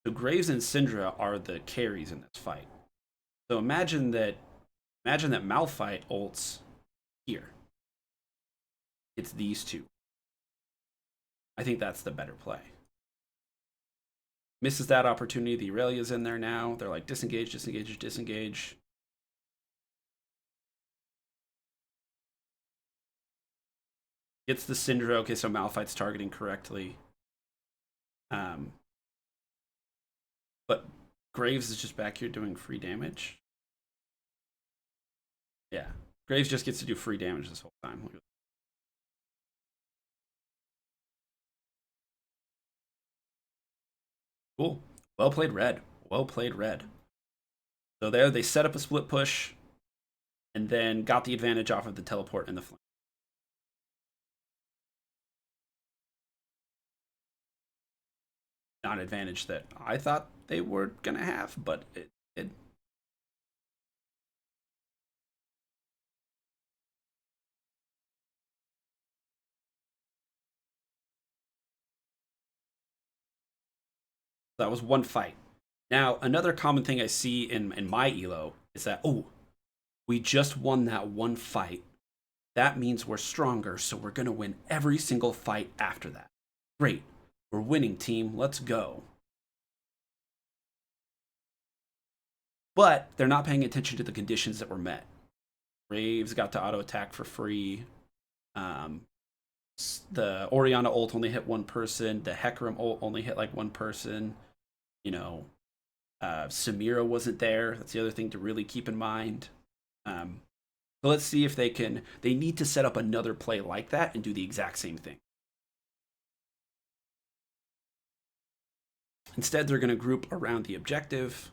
So Graves and Syndra are the carries in this fight. So imagine that Malphite ults here. It's these two. I think that's the better play. Misses that opportunity. The Aurelia's in there now. They're like disengage, disengage, disengage. Gets the Syndra. Okay, so Malphite's targeting correctly. But Graves is just back here doing free damage. Yeah. Graves just gets to do free damage this whole time. Cool. Well played, Red. Well played, Red. So there they set up a split push and then got the advantage off of the teleport and the flank. Not an advantage that I thought they were going to have, but it did. That was one fight. Now, another common thing I see in my elo is that, oh, we just won that one fight. That means we're stronger, so we're going to win every single fight after that. Great. We're winning, team. Let's go. But they're not paying attention to the conditions that were met. Graves got to auto attack for free. The Oriana ult only hit one person. The Hecarim ult only hit like one person. You know, Samira wasn't there. That's the other thing to really keep in mind. So let's see if they can. They need to set up another play like that and do the exact same thing. Instead, they're going to group around the objective.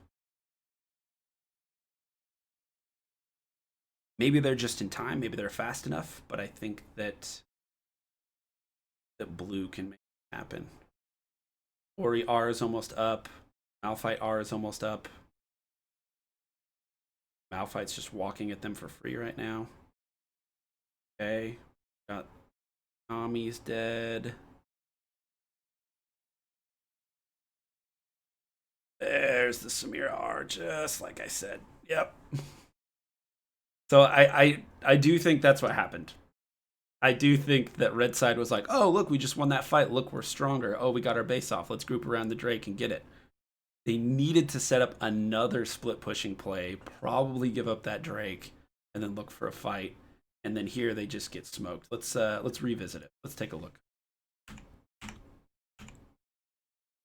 Maybe they're just in time. Maybe they're fast enough. But I think that blue can make it happen. Ori R is almost up. Malphite R is almost up. Malphite's just walking at them for free right now. Okay. Got Tommy's dead. There's the Samira R, just like I said. Yep. So I do think that's what happened. I do think that Red Side was like, oh, look, we just won that fight. Look, we're stronger. Oh, we got our base off. Let's group around the Drake and get it. They needed to set up another split pushing play, probably give up that Drake, and then look for a fight. And then here they just get smoked. Let's revisit it. Let's take a look.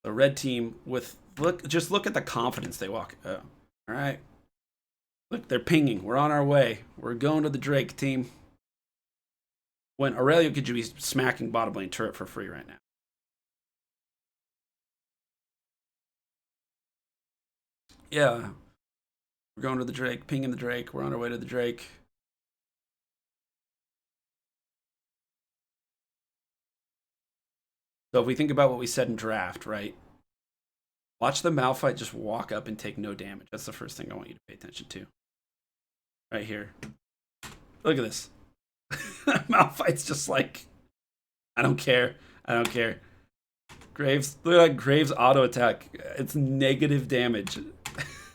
The red team with just look at the confidence they walk. Oh, all right. Look, they're pinging. We're on our way. We're going to the Drake team. When Aurelia could be smacking bottom lane turret for free right now. Yeah. We're going to the Drake, pinging the Drake. We're on our way to the Drake. So if we think about what we said in draft, right? Watch the Malphite just walk up and take no damage. That's the first thing I want you to pay attention to. Right here. Look at this. Malphite's just like, I don't care. I don't care. Graves, look at Graves auto attack. It's negative damage.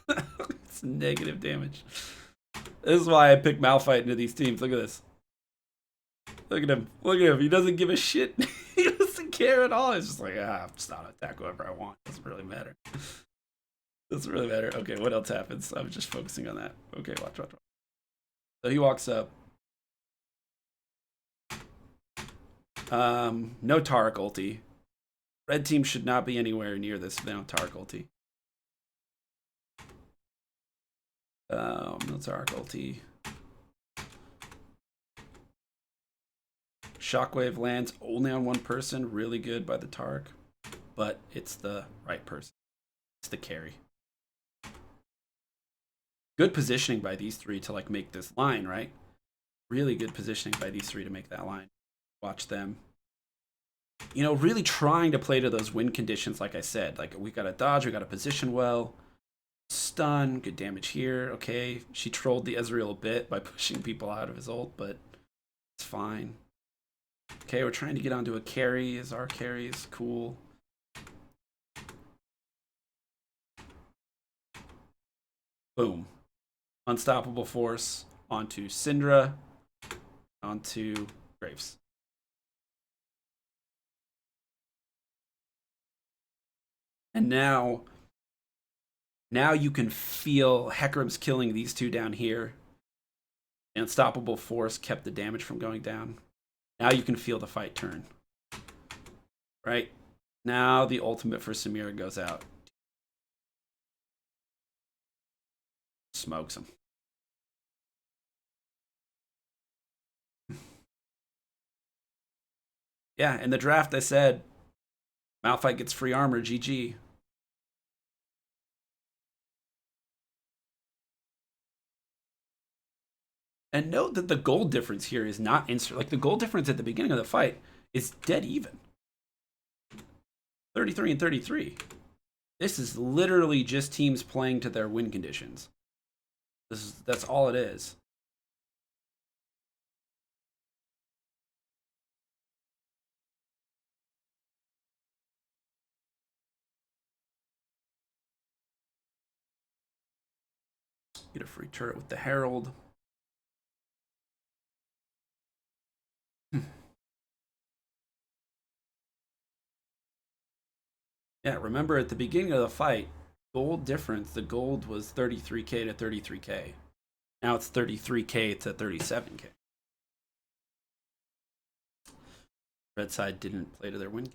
It's negative damage. This is why I picked Malphite into these teams. Look at this. Look at him. Look at him. He doesn't give a shit. He doesn't care at all. He's just like, I'm just auto attack whoever I want. Doesn't really matter. Doesn't really matter. Okay, what else happens? I'm just focusing on that. Okay, watch. So he walks up. No Taric ulti. Red team should not be anywhere near this now. Taric ulti. No Taric ulti. Shockwave lands only on one person. Really good by the Taric, but it's the right person. It's the carry. Good positioning by these three to like make this line, right? Really good positioning by these three to make that line. Watch them. You know, really trying to play to those win conditions, like I said. Like, we got to dodge, we got to position well. Stun, good damage here. Okay, she trolled the Ezreal a bit by pushing people out of his ult, but it's fine. Okay, we're trying to get onto a carry. As our carry is cool. Boom. Unstoppable Force onto Syndra, onto Graves. And now you can feel Hecarim's killing these two down here. The Unstoppable Force kept the damage from going down. Now you can feel the fight turn. Right? Now the ultimate for Samira goes out. Smokes him. Yeah, in the draft I said Malphite gets free armor, GG. And note that the gold difference here is not instant. Like, the gold difference at the beginning of the fight is dead even. 33 and 33. This is literally just teams playing to their win conditions. That's all it is. Get a free turret with the Herald. Yeah, remember at the beginning of the fight, gold difference, the gold was 33k to 33k. Now it's 33k to 37k. Red side didn't play to their win.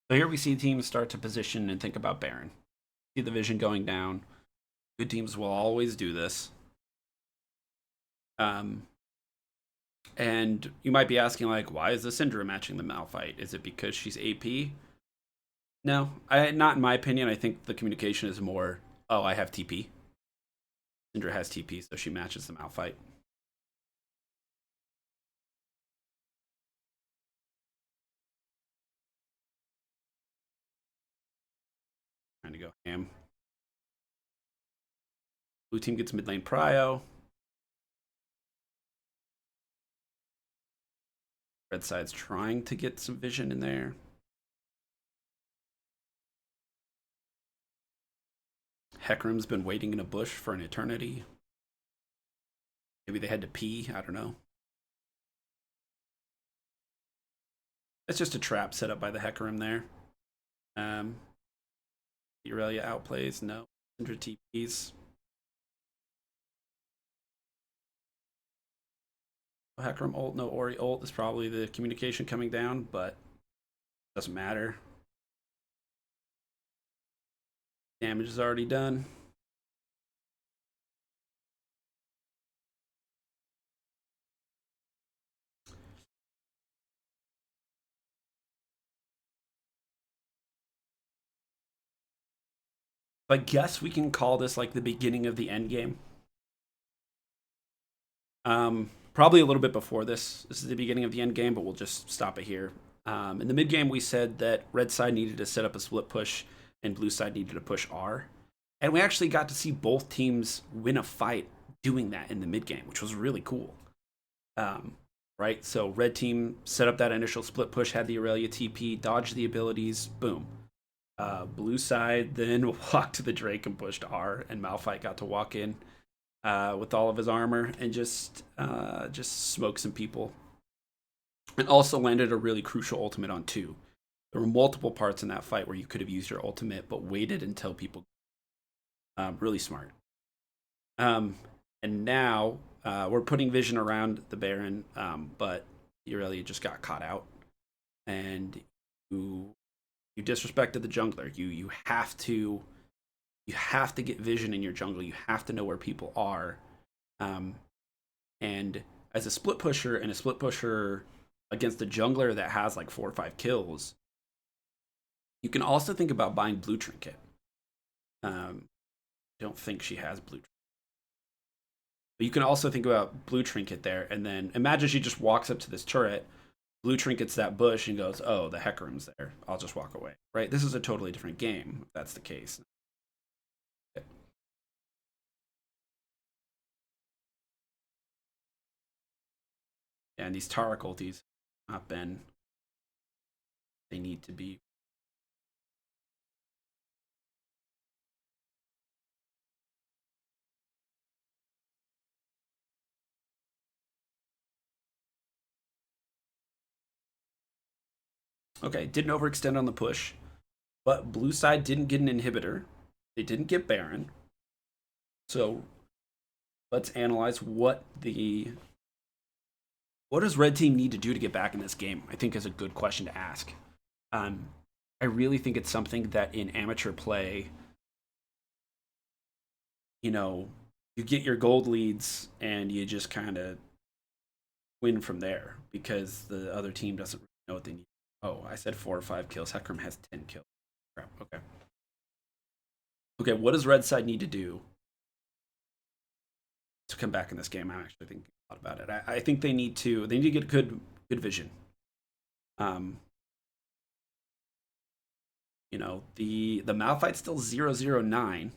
So here we see teams start to position and think about Baron. See the vision going down. Good teams will always do this. And you might be asking, like, why is the Syndra matching the Malphite? Is it because she's AP? No, not in my opinion. I think the communication is more, oh, I have TP. Syndra has TP, so she matches the Malphite. Trying to go ham. Blue team gets mid lane prio. Red side's trying to get some vision in there. Hecarim's been waiting in a bush for an eternity. Maybe they had to pee. I don't know. It's just a trap set up by the Hecarim there. Irelia outplays. No. 100 TPs. Hecarim ult, no Ori ult is probably the communication coming down, but doesn't matter. Damage is already done. I guess we can call this like the beginning of the end game. Probably a little bit before this. This is the beginning of the end game, but we'll just stop it here. In the mid game, we said that red side needed to set up a split push and blue side needed to push R. And we actually got to see both teams win a fight doing that in the mid game, which was really cool. Right? So red team set up that initial split push, had the Aurelia TP, dodged the abilities, boom. Blue side then walked to the Drake and pushed R, and Malphite got to walk in with all of his armor and just smoke some people. And also landed a really crucial ultimate on 2. There were multiple parts in that fight where you could have used your ultimate, but waited until people. Really smart. And now we're putting vision around the Baron, but Aurelia just got caught out, and you disrespected the jungler. You have to get vision in your jungle. You have to know where people are. And as a split pusher against a jungler that has like 4 or 5 kills, you can also think about buying blue trinket. I don't think she has blue trinket. But you can also think about blue trinket there, and then imagine she just walks up to this turret, blue trinkets that bush, and goes, "Oh, the Hecarim's there. I'll just walk away." Right? This is a totally different game if that's the case. Okay. And these Taric ultis have not been. They need to be. Okay, didn't overextend on the push, but blue side didn't get an inhibitor. They didn't get Baron. So let's analyze what does red team need to do to get back in this game? I think is a good question to ask. I really think it's something that in amateur play, you get your gold leads and you just kind of win from there because the other team doesn't really know what they need. Oh, I said 4 or 5 kills. Hecarim has 10 kills. Crap. Okay. Okay, what does red side need to do to come back in this game? I'm actually thinking a lot about it. I think they need to get good vision. The Malphite's still 009.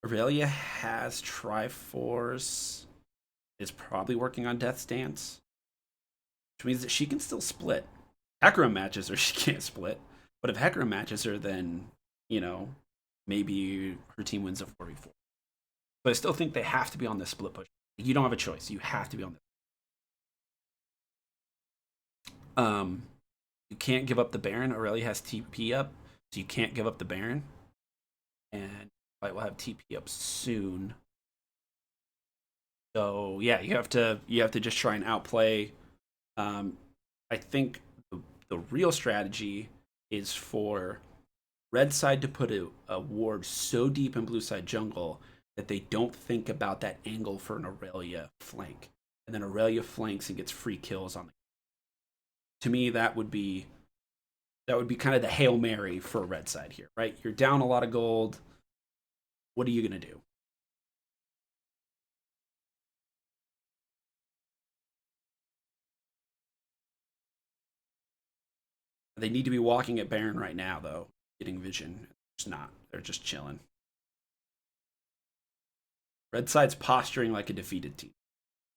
Aurelia has Triforce. Is probably working on Death's Dance, which means that she can still split. Hecarim matches her, she can't split. But if Hecarim matches her, then maybe her team wins a 4v4. But I still think they have to be on this split push. You don't have a choice. You have to be on this. You can't give up the Baron. Aurelia has TP up, so you can't give up the Baron. And Fight will have TP up soon. So yeah, you have to just try and outplay. I think the real strategy is for red side to put a ward so deep in blue side jungle that they don't think about that angle for an Aurelia flank, and then Aurelia flanks and gets free kills on the. To me, that would be kind of the Hail Mary for a red side here, right? You're down a lot of gold. What are you gonna do? They need to be walking at Baron right now, though, getting vision. It's not. They're just chilling. Red side's posturing like a defeated team,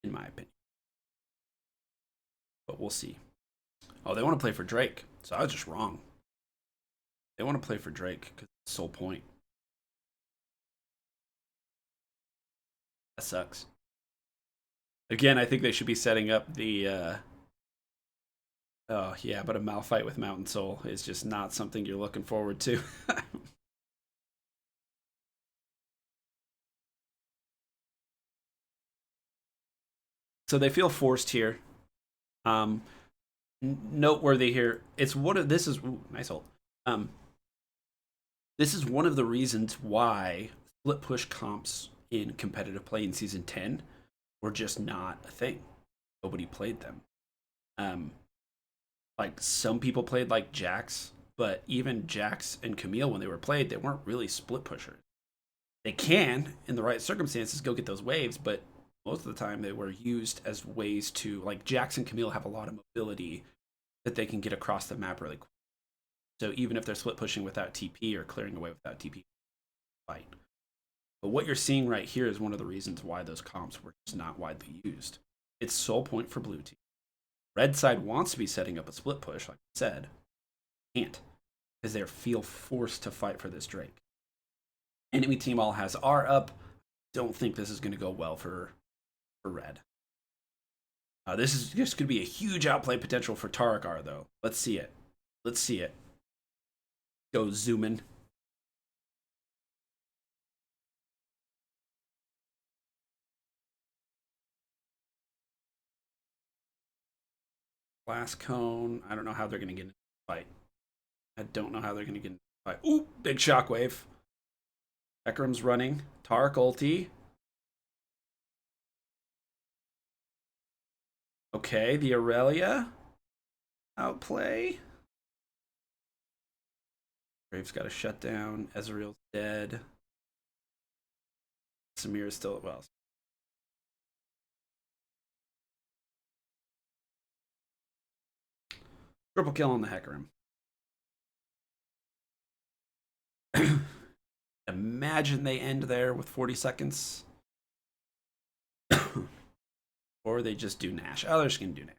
in my opinion. But we'll see. Oh, they want to play for Drake. So I was just wrong. They want to play for Drake because it's the sole point. That sucks. Again, I think they should be setting up the. Oh, yeah, but a Malphite with Mountain Soul is just not something you're looking forward to. So they feel forced here. Um, Noteworthy here. It's what this is. Ooh, nice ult. This is one of the reasons why split push comps in competitive play in season 10 were just not a thing. Nobody played them. Like some people played like Jax, but even Jax and Camille, when they were played, they weren't really split pushers. They can, in the right circumstances, go get those waves, but most of the time they were used as ways to, like Jax and Camille have a lot of mobility that they can get across the map really quick. So even if they're split pushing without TP or clearing away without TP, fight. But what you're seeing right here is one of the reasons why those comps were just not widely used. It's sole point for blue team. Red side wants to be setting up a split push, like I said. Can't. Because they feel forced to fight for this Drake. Enemy team all has R up. Don't think this is going to go well for red. This is just going to be a huge outplay potential for Taric R, though. Let's see it. Let's see it. Go zoom in. Blast cone. I don't know how they're going to get in the fight. I don't know how they're going to get in the fight. Ooh, big shockwave. Ekram's running. Taric ulti. Okay, the Aurelia. Outplay. Graves got a shutdown. Ezreal's dead. Samir is still at Wells. Triple kill on the Hecarim. Imagine they end there with 40 seconds. Or they just do Nash. Oh, they're just going to do Nash.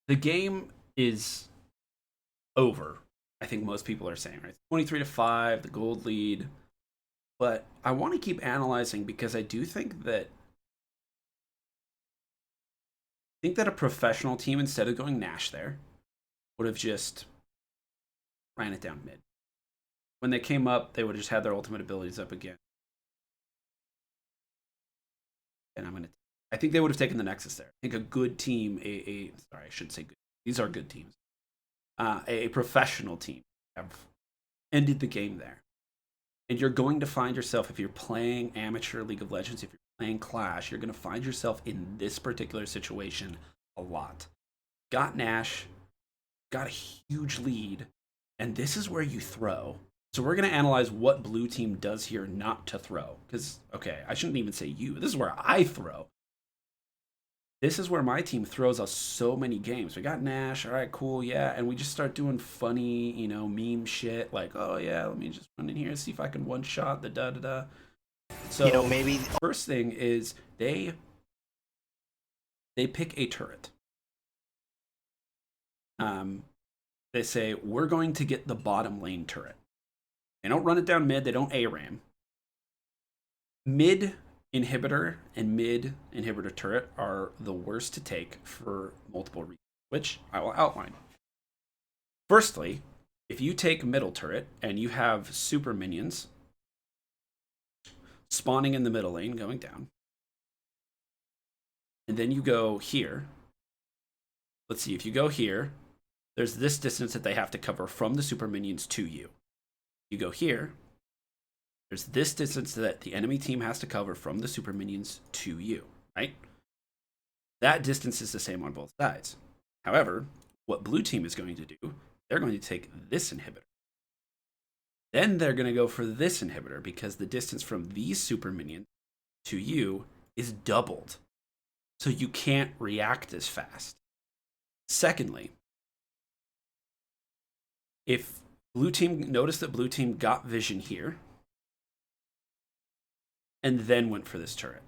The game is over. I think most people are saying, right? 23-5, the gold lead. But I want to keep analyzing because I do think that a professional team, instead of going Nash there, would have just ran it down mid. When they came up, they would have just had their ultimate abilities up again. And I think they would have taken the Nexus there. I think a good team, sorry, I should say good. These are good teams. A professional team have ended the game there. And you're going to find yourself, if you're playing amateur League of Legends, if you're playing Clash, you're going to find yourself in this particular situation a lot. Got Nash, got a huge lead, and this is where you throw. So we're going to analyze what blue team does here not to throw. Because, okay, I shouldn't even say you. This is where I throw. This is where my team throws us so many games. We got Nash, all right, cool, yeah, and we just start doing funny, meme shit, like, oh yeah, let me just run in here and see if I can one-shot the da-da-da. So, maybe first thing is they pick a turret. They say, we're going to get the bottom lane turret. They don't run it down mid, they don't ARAM. Mid inhibitor and mid inhibitor turret are the worst to take for multiple reasons, which I will outline. Firstly, if you take middle turret and you have super minions spawning in the middle lane going down, and then you go here, let's see, if you go here, there's this distance that they have to cover from the super minions to you. You go here, there's this distance that the enemy team has to cover from the super minions to you, right? That distance is the same on both sides. However, what blue team is going to do, they're going to take this inhibitor. Then they're going to go for this inhibitor because the distance from these super minions to you is doubled. So you can't react as fast. Secondly, if blue team, notice that blue team got vision here, and then went for this turret.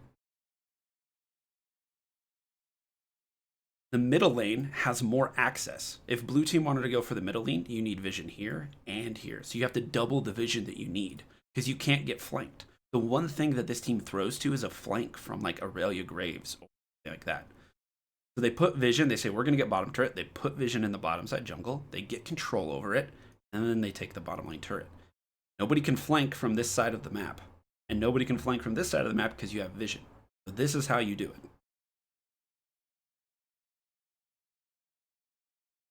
The middle lane has more access. If blue team wanted to go for the middle lane, you need vision here and here. So you have to double the vision that you need because you can't get flanked. The one thing that this team throws to is a flank from like Aurelia Graves or something like that. So they put vision, they say, we're going to get bottom turret. They put vision in the bottom side jungle. They get control over it, and then they take the bottom lane turret. Nobody can flank from this side of the map. And nobody can flank from this side of the map because you have vision. So this is how you do it.